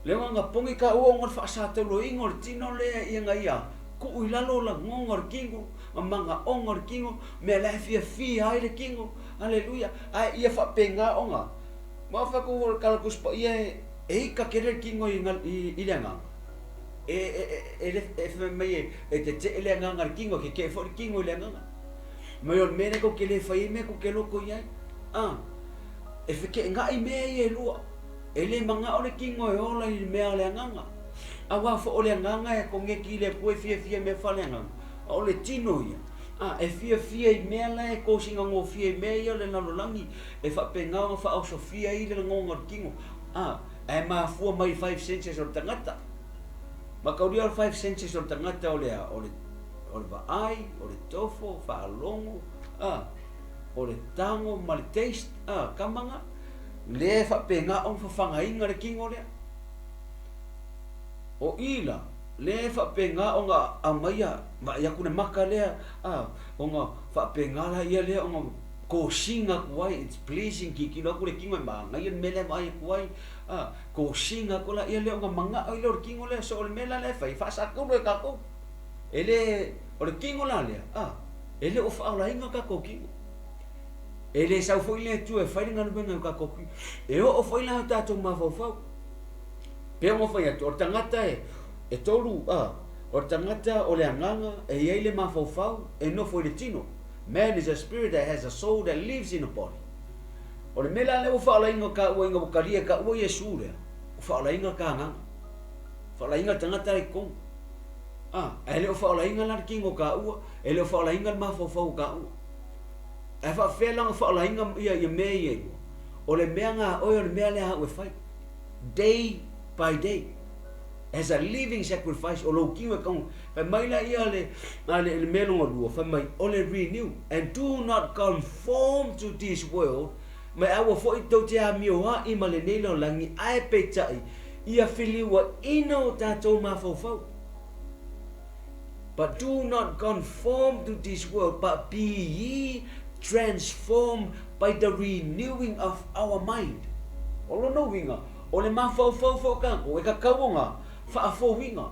Le anga pongi ka ua ngon whasa taulo ingo le tino le ia nga ia. Ku ilalo la ngongor kingo. Manga ongor kingo. Me le fia ai le kingo. Hallelujah. Ia whapenga o nga. Mawhaku kalakus pa ia e ka kere kingo i le nganga. Mai te le nganga kingo ke fo kingo le nganga. Mai on mene ko ke le fai me ko ke loko ia. E fike nga i me e lua. E le manga o le kingo e ola i me le nganga. Awa fo o le nganga e ko ngeki le pue fia me fa le nganga. O le tino ia. E fia i me la e ko singa ngo fia i me ia le nalolangi. E fa penga fa o sofia i le ngonga kingo. E ma fua mai 5 cents o tangata. Makauria o 5 cents o tangata o le vaai, o le tofo, whaalongo, o le tango, ma le taste, kamanga, le whapenga o whawhangainga le kingo lea. O ila, le whapenga o nga amaia, ma iakune maka lea, o nga whapenga la ia lea o nga ko singa kuai, it's pleasing ki kilo aku le kingo e maanga, ia mele mai kuai, ko singa ko la ia le o nga manga o ilo le kingo lea, so o le mela le fai, whaasaka uro e kako. Ele o le kingo la lea, ele o whaala inga kako kingo. ele sau foi le tu e fai ngalo benga ka koki e o foi la ta to ma fo pe mo foi to tangata e tolu o tangata o le anganga e ye le ma fo e no foi le tino. Man is a spirit that has a soul that lives in a body. O le mela le o fa la inga ka o inga bukaria ka o Yesu le o fa la inga ka nga fa la inga tangata e ko ele o fa la inga la kingo ka o ele o fa la inga ma fo ka o e fa fela fa la inga ia me ye o le mea o le mea le ha o fai day by day as a living sacrifice o lo kiwe kong fa mai la ia le melo o fa mai o le renew and do not conform to this world mai awa fo I tau te a mioa I ma le neilo langi ai peitai ia filiwa ino tatou mafofau. But do not conform to this world, but be ye transformed by the renewing of our mind. Olo no winga, ole mafofau ka, o e ka kaunga, faafo winga.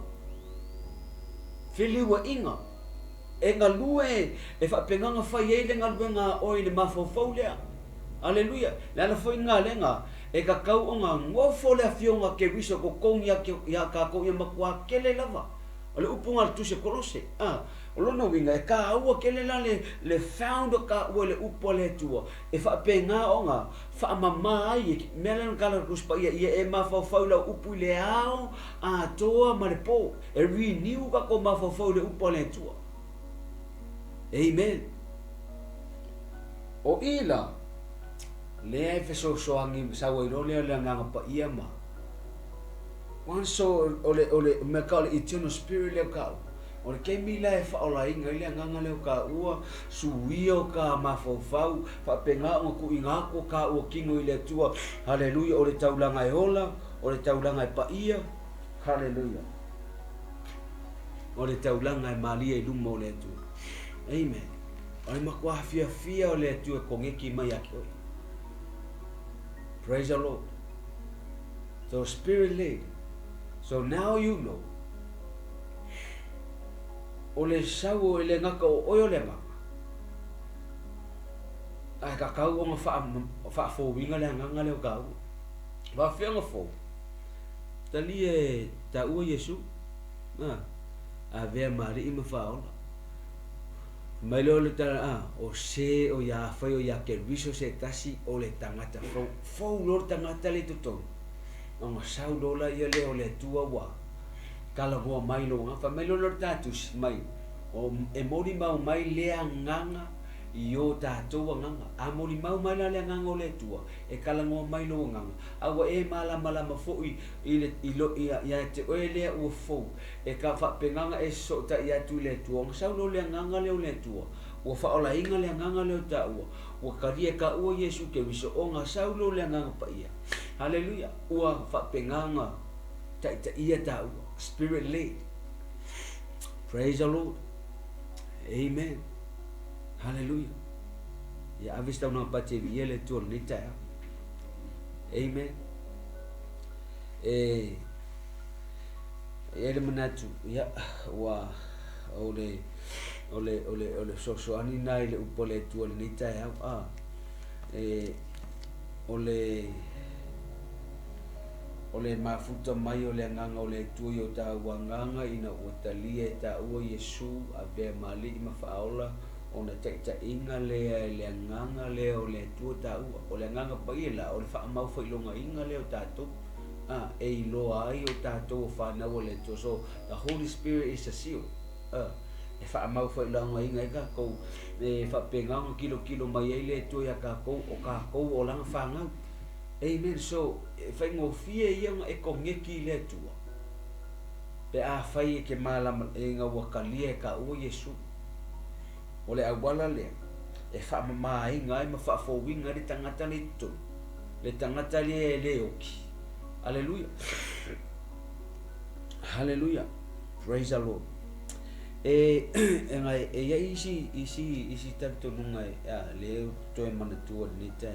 Filiwa inga, e ngalue e faapenganga fai e le ngaluenga o le mafofau lea. Haleluya. La foi nga lenga e ka kau nga ngofo le afionga ke wiso ko kong ya ka ko ya makwa kele lava. Ole upunga tu se kolose. Olo no winga e ka au kele la le found ka o le upole tua. E fa penga onga fa mama ai melan kala kuspa ia e ma fa faula upu le ao a toa malepo. E renew ka ko ma fa faula upole tua. Amen. O ila le feso so angi sawa le nganga PAIA ma wan so ole me ka le eternal spirit le ka ole ke mi la fa ola inga le nganga le ka ua suio ka mafofau fa penga o ku inga ko ka o kingo ile tua. Haleluya. Ole taulanga e ola ole taulanga e PAIA. Haleluya. Ole taulanga e malia I lumo le tu. Amen. Ole makwa fia ole tu ko ngeki mai akoi. Praise the Lord. So spirit led. So now you know. Ole sawo ele ngaka o oyo le ngaka. Ai ka kau o fa fo winga le nganga le ka. Va fenga fo. Tali e ta o Yesu. A ve mari I fa ola. Mai le ta o se o ya fa o ya ke viso se tasi o le tangata fo lo tangata le toto o sa lo la ia le o le tua wa kala go mai lo nga fa mai lo tatus mai o e mori mai le nganga io tato nganga a mori mai la le nganga o le tua e kala go mai lo nganga awa e mala fo I lo ia te o le o fo e ka fa penganga e so ta ia tu le tua sa lo le nganga le o le tua o fa ola inga le nganga le ta o ka ria ka o Yesu ke wiso o nga sa lo le nganga PAIA. Haleluya. O fa penganga ta ia ta spirit led. Praise the Lord. Amen. Hallelujah. Ya avista una pace viele tu ni ta. Amen. Ele manatu ya wa ole so ani nai le upole tu ni ta ole mafuta mai ole nganga ole tu yo ta wanganga ina utalie ta o Yesu ave mali ma faola ona ta inga le nganga le ole tu ta ole nganga PAIA ole fa mau foi longa inga le ta tu e lo ai o ta tu fa na ole tu so the Holy Spirit is a seal e fa mau foi longa inga ka ko e fa penganga kilo mai le tu ya ka ko o langa fa nga. Amen. So fai ngo fie ia e ko ngeki le tua pe a fai ke mala e nga wakalia ka o Yesu ole a wala le e fa mai nga ma fa fo winga le tangata le tu le tangata le oki. Hallelujah. Hallelujah. Praise the Lord. Nga ya isi tanto nunga le to e mana tu ni ta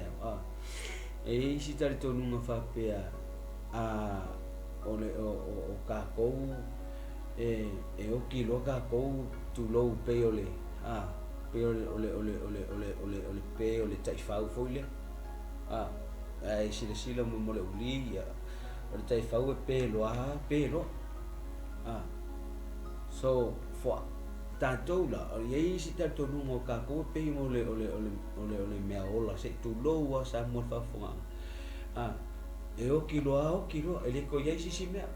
si tali tonu nga fa pe ole o ka ko e o kilo ka ko tu lo pe ole pe ole pe ole tai fau foile ai sila mo le uli ya ole tai fau pe lo so for tatou la ye si tatou no ka ko pe mo ole mea ola se tu loa sa mo fa fonga e o kilo ele ko ye si mea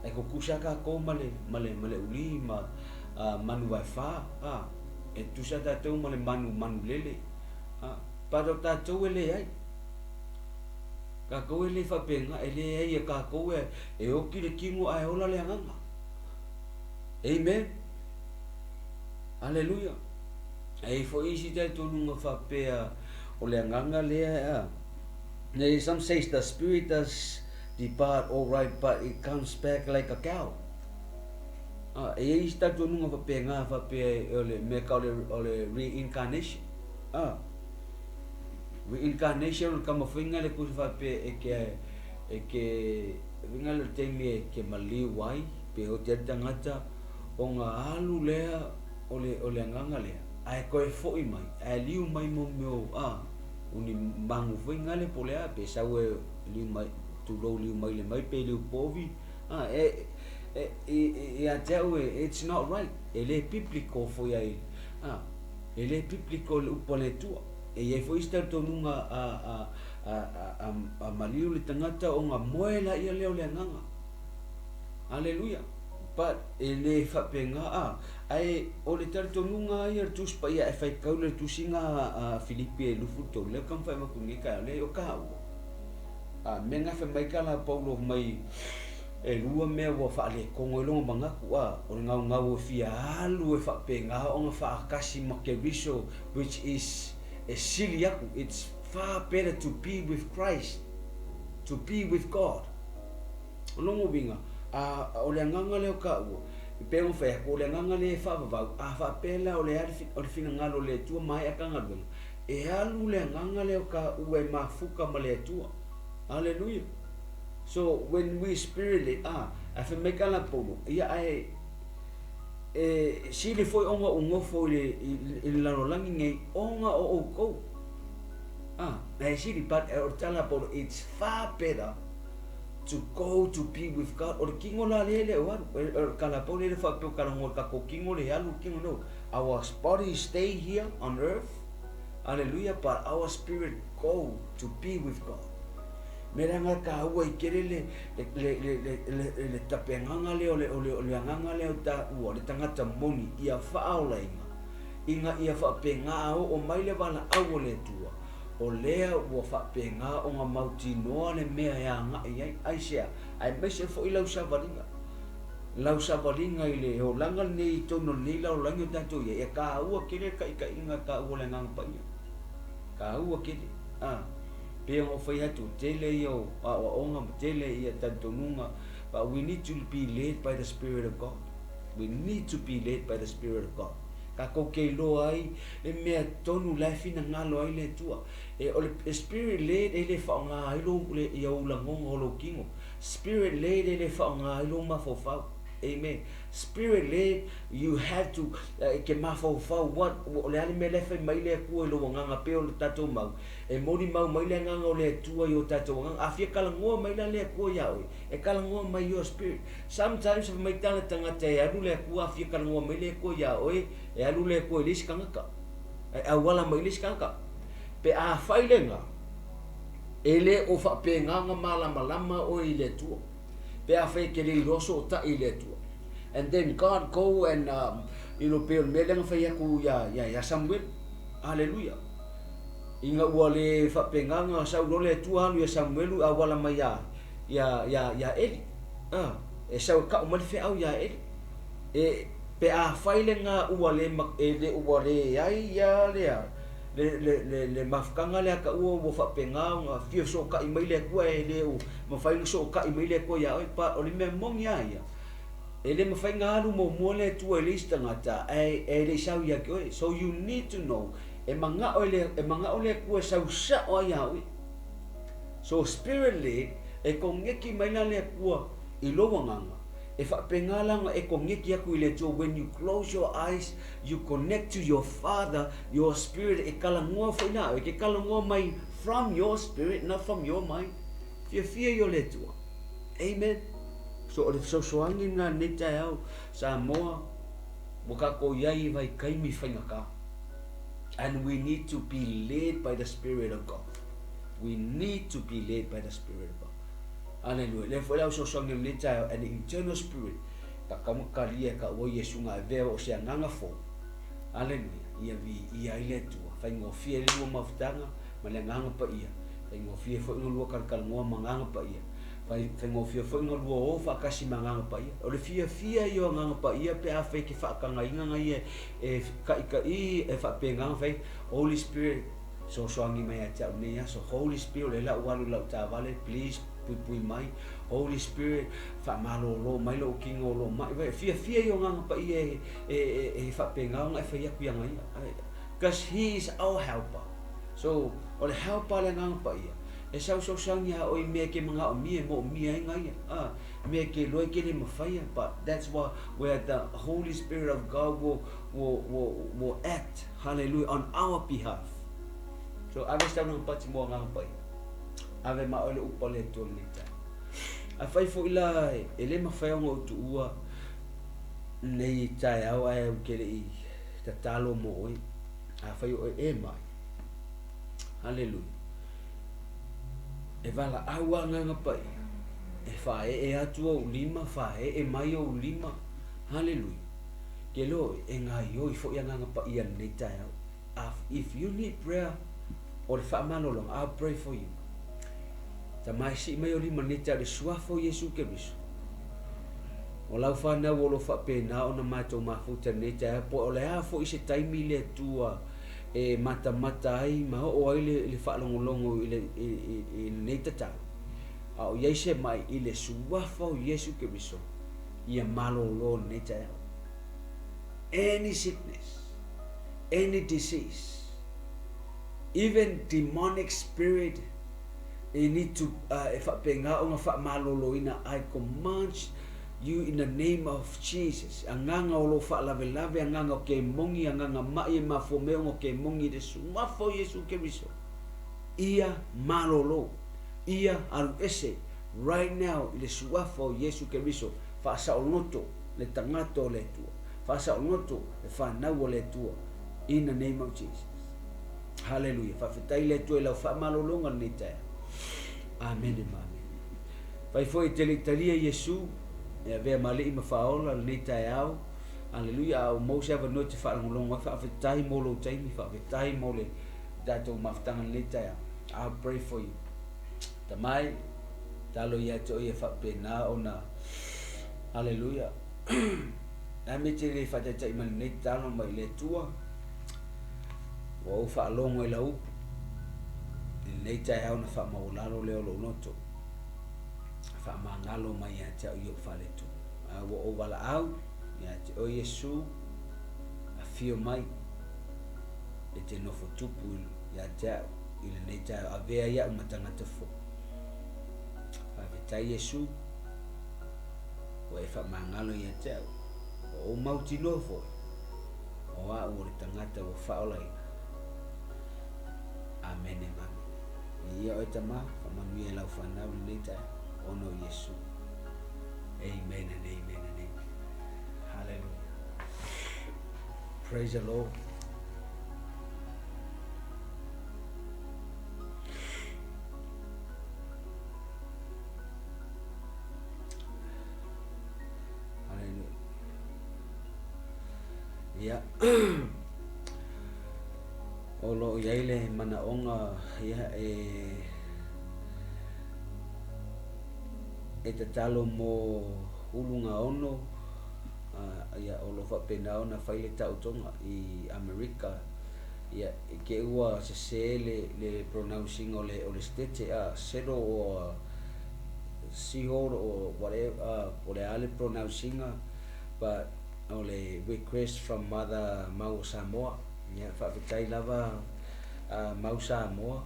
e ko kusaka ko male uli manu vai fa e tu sa tatou male manu lele para tatou ele ai ka ko ele fa penga ele ai ka ko e o kile kingo ai ola le nganga amen haleluya ai fo isi tatou no fa pe o le nganga le there some says the spirit does depart all right but it comes back like a cow e ista tu nunga fa pe ole me ka ole reincarnation reincarnation kama finga le ku fa pe e ke vinga le temi ke mali wai pe o te tangata o nga alu lea ole nganga lea ai ko e foi mai ai liu mai mo uni mangu finga le polea pe sa we liu mai tu lo liu mai le mai pe liu povi it's not right ele biblico foi ai ele biblico le upole tua e foi sta to nunga a maliu le tangata o nga moela ia leo le nganga haleluya but ele fa penga ai o le tarto nunga ia tu spa ia fa kaule tu singa Filipi lu futo le kam fa makunika le o ka menga fa mai kala paulo mai e lua mea wa fa le kongo lo manga ku o ngau fia alu e fa penga o nga fa kasi makeriso which is a siliaku. It's far better to be with Christ, to be with God. Longo binga o le nganga le ka u pe o fa ko le nganga le fa fa pela o le fina ngalo le tu mai aka ngalo e alu le nganga le ka u e mafuka male tu hallelujah. So when we spiritually afa mekala polo ia ai sili foi onga ungo foi le langi ngai onga o ko sili but tala polo it's far better to go to be with God or kingo la lele or kala polo le fa pe kala ngol ka ko kingo le alu kingo no our body stay here on earth hallelujah but our spirit go to be with God. Meranga ka ua I kere le tapenganga le ole anganga le ta ua le tangata moni ia whaaola inga ia whapenga o mai le wala au le tua o lea ua whapenga o ngā mauti noa le mea ia ngai ai sea ai mese fo I lau savaringa I le o langa nei tono nei lau langi o tato ia ka ua kere ka inga ka ua le ngang paia ka ua kere pe o fai hatu tele yo onga tele ia tantonunga but we need to be led by the Spirit of God. We need to be led by the Spirit of God. Ka ko ke lo ai e mea tonu la fina ngalo ai le tua e o le Spirit led e le fa nga ai lo le ia ula ngongo lo kingo Spirit led e le fa nga ai lo mafofau amen. Spirit led you have to ke mafofau what le ale me le fa mai le ku lo nganga pe o tato mau e mori mau mai le nganga o le tua yo tato nganga afia kala ngoa mai le ku ya e kala ngoa mai your spirit sometimes mai tala tanga te alu le ku afia kala ngoa mai le ku ya e alu le ku lis kanga ka e wala mai lis kanga pe a failenga ele o fa pe nganga malama o ile tua pe a fai ke le roso ta ile tua and then God go and pe melenga fai ku ya Samuel hallelujah inga wale fa penganga sa le tua lu ya Samuel a wala mai ya Eli e sa ka mo fe au ya Eli e pe a failenga wale mak ele wale ai ya le mafkanga le ka wo fa penganga fio so ka I mai le ku ele o ma fai so ka I mai le ko ya pa o le me mong ya ele ma fai ngalu mo le tua lista ngata le sa ya ko so you need to know e manga ole ku sa o ya so spirit led e ko ngeki mai na le ku I lo nganga If a pengalang e kongeki aku ile jo, when you close your eyes, you connect to your Father, your spirit e kalangua fina, e ke kalangua mai from your spirit, not from your mind. Fia yo le tua. Amen. So o so soangi nga neta au sa moa buka ko yai vai kaimi whaingaka. And we need to be led by the Spirit of God. We need to be led by the Spirit of God. Hallelujah. Lefo lau so soangi neta au an eternal spirit. Ka kamukalia ka o Yesu nga veo o se nganga fo. Hallelujah. Ia ile tua. Whaingo fia lua mafutanga ma le nganga pa ia. Whaingo fia fo ingo lua kalkalngoa manganga pa ia. Whaingo fia fo ingo lua o whakasi manganga pa ia. O le fia yo nganga pa ia pe a whai ki whakanga inga ngai e ka i e whapenganga whai. Holy Spirit, so soangi mai a tau nea. So Holy Spirit, le lau walu lau tā vale, please, pui mai. Holy Spirit, whamalo lo, mai lo kingo lo, mai. Fia yo nganga pa ia e whapenganga e whai aku yang ia. Because He is our helper. So, o le helper le nganga pa ia. E sau sangi ha oi mea ke mga o mia mo mia inga ia. Mea ke loi ke le mawhaia. But that's where the Holy Spirit of God will act, hallelujah, on our behalf. So, ave stau nang pati mo nganga pa ia. Ave ma ole upa le tuan nita. A whai fo ila e le mawhaia o tu ua nei tai au ai au kele i ta talo mo oi. A whai o e mai. Hallelujah. E wala aua nganga pai. E whae e atua o lima, whae e mai o lima. Hallelujah. Ke lo e ngai o i fo ia nganga pai ia nei tai au. If you need prayer, o le wha manolong, I'll pray for you. Ta mai si mai o lima nei tai le suafo Yesu Keriso. O lau whanau o lo wha pēnā o na mātou mafuta nei tai po o le hafo i se taimi le tua e mata ai ma o ai le whaalongolongo i nei tatau. A o iei se mai i le suafo Yesu Keriso ia malo lo nei tai au. Any sickness, any disease, even demonic spirit, you need to if I command you in the name of Jesus. Anganga o lo fa lave anganga o ke mongi anganga mai ma fo me o ke mongi de suafo Yesu Keriso. Ia malolo. Ia al ese right now le suafo Yesu Keriso fa sa onoto le tangato le tua. Fa sa onoto e fa na le tua in the name of Jesus. Hallelujah. Fa fetai le tua la fa malolo ngani ta. Amen. Fa foi tele talia Yesu e vea mali ma faola le tai au. Hallelujah. O mo se va no te fa ngolonga fa fetai mo lo tai mi fa fetai mo le dato maftanga le tai. I'll pray for you. Tamai talo ya to ye fa pena ona. Hallelujah. Nami te le fa tai mai le talo mai le tua. O fa longo e lau. Le tai au na fa maulalo le lo noto. Fa mangalo mai ya te yo fa le tu. Wo o wala au ya te o Yesu a fio mai. E te no fotupu ya te ile nei tai a vea ya matanga te fo. Fa vetai Yesu o e fa mangalo ya te o mauti no fo. O a o le tangata o fa ola. Amen. Ia o tama fa manuia lau fa na nei tai o no Yesu. Amen and amen and amen. Hallelujah. Praise the Lord. Ya. Olo yaile mana onga ya e te talo mo hulunga ono ya olo fa pena ona faile tautonga I America ya ke ua se le pronouncing o le state zero or sihor or whatever or le ale pronouncing but ole request from Mother Mau Samoa ya fa vitai lava Mau Samoa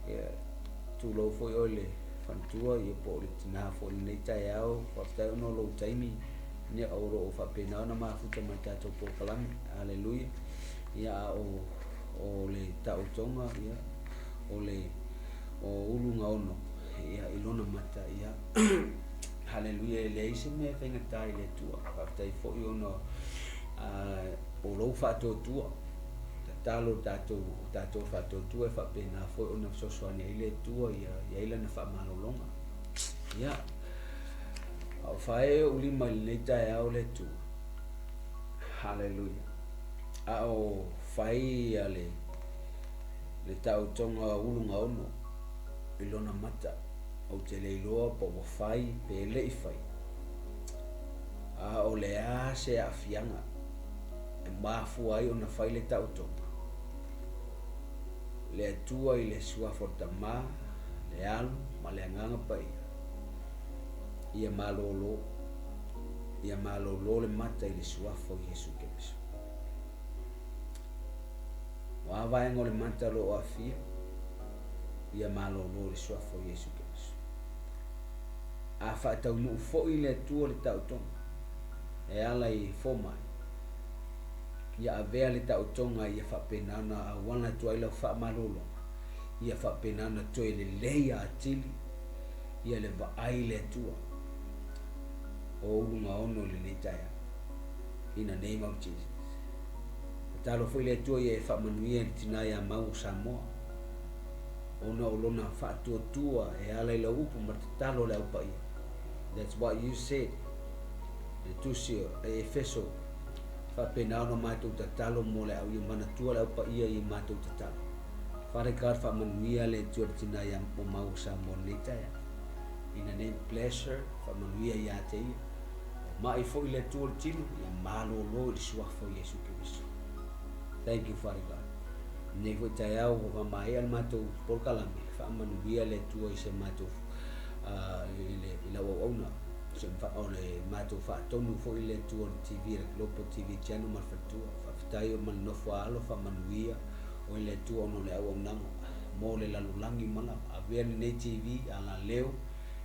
ya tu lo foi ole fantua ia po le tina fo le tai au fa tai no lo taimi ni oro fa pena na ma futa ma ta po kalam haleluya ia o le tautonga ia o le o ulunga ono ia ilona mata ia haleluya le ise me fenga tai le tua fa tai fo yo no o lo fa to tua talo tato fa to tua fa pena fo ona so so ni le tua ia ila na fa malolonga ia au fae uli mai le tai au le tua haleluya au fai ale le tau tonga ulunga ono ilona mata o te leiloa po fai pe le fai o le a se afianga e mafu ai ona fai le tau tonga le tua i le sua fortama le alu ma le nganga pai ia malolo le mata i le sua fo Yesu Keristo wa vai ngole manta lo afia ia malolo le sua fo Yesu Keristo a fa tau no fo i le tua le tau tonga e ala i fo mai ia avea le tau tonga ia fa penana a wana tua ila fa malolo ia fa penana to le leia atili ia le va ai le tua o unga ono le netaya in the name of Jesus talo foi le tua ia fa manuia tina ia mau Samoa ona olona fa tua e ala ila upu ma talo le upa ia that's what you said le tusio e efeso fa penano matou tatalo mo le au ia mana tua le upa ia i matou tatalo Father God fa manuia le tua tina ia mo mau Samoa netaya in the name pleasure fa manuia ia te ia mai fo ile tua tino ia malo lo le sua fo Yesu Keristo. Thank you Father God. Nei fo tai au wa mai al matou por kalame fa manuia le tua i se matou ile wa ona se fa ole matou fa tonu fo ile tua TV le Global TV channel ma fa tua fa tai o man no fa alo fa manuia o ile tua no le au namo mo le lalulangi mana avea nei TV ala leo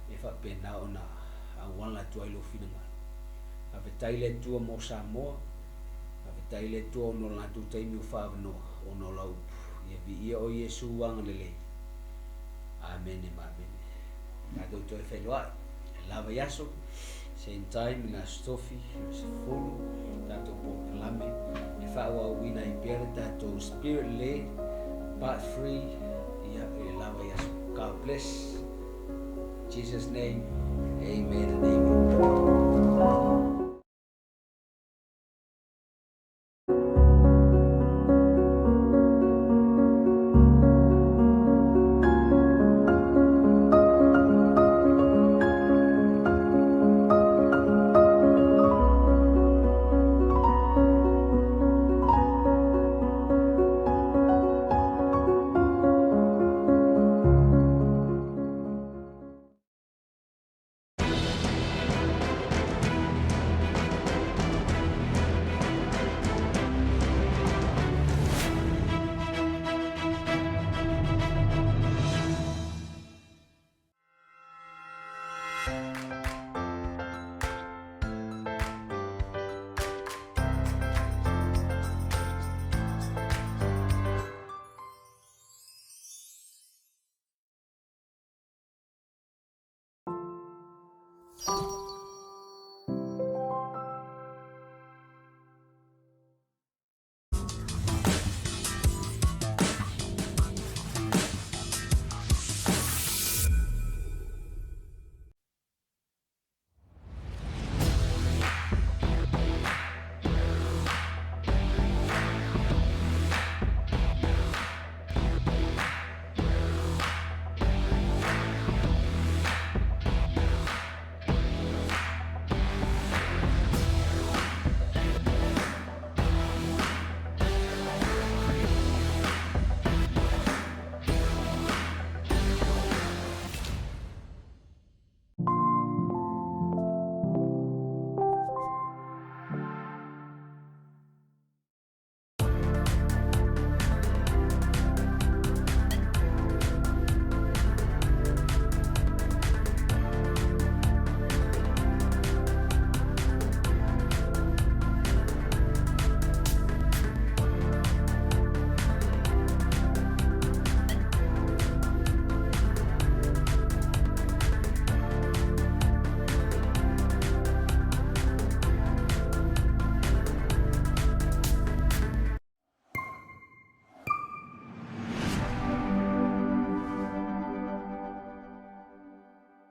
e fa pena ona a wala tua ilo fina ave taile tua mo Samoa ave taile tua no la tu taimi fa no ono lau ia vi ia o Yesu wang lele amen e amen na do to fe loa lava yaso same time na stofi full tanto por clame e fa wa wina i per tanto spirit led but free ia e lava yaso God bless Jesus name amen and amen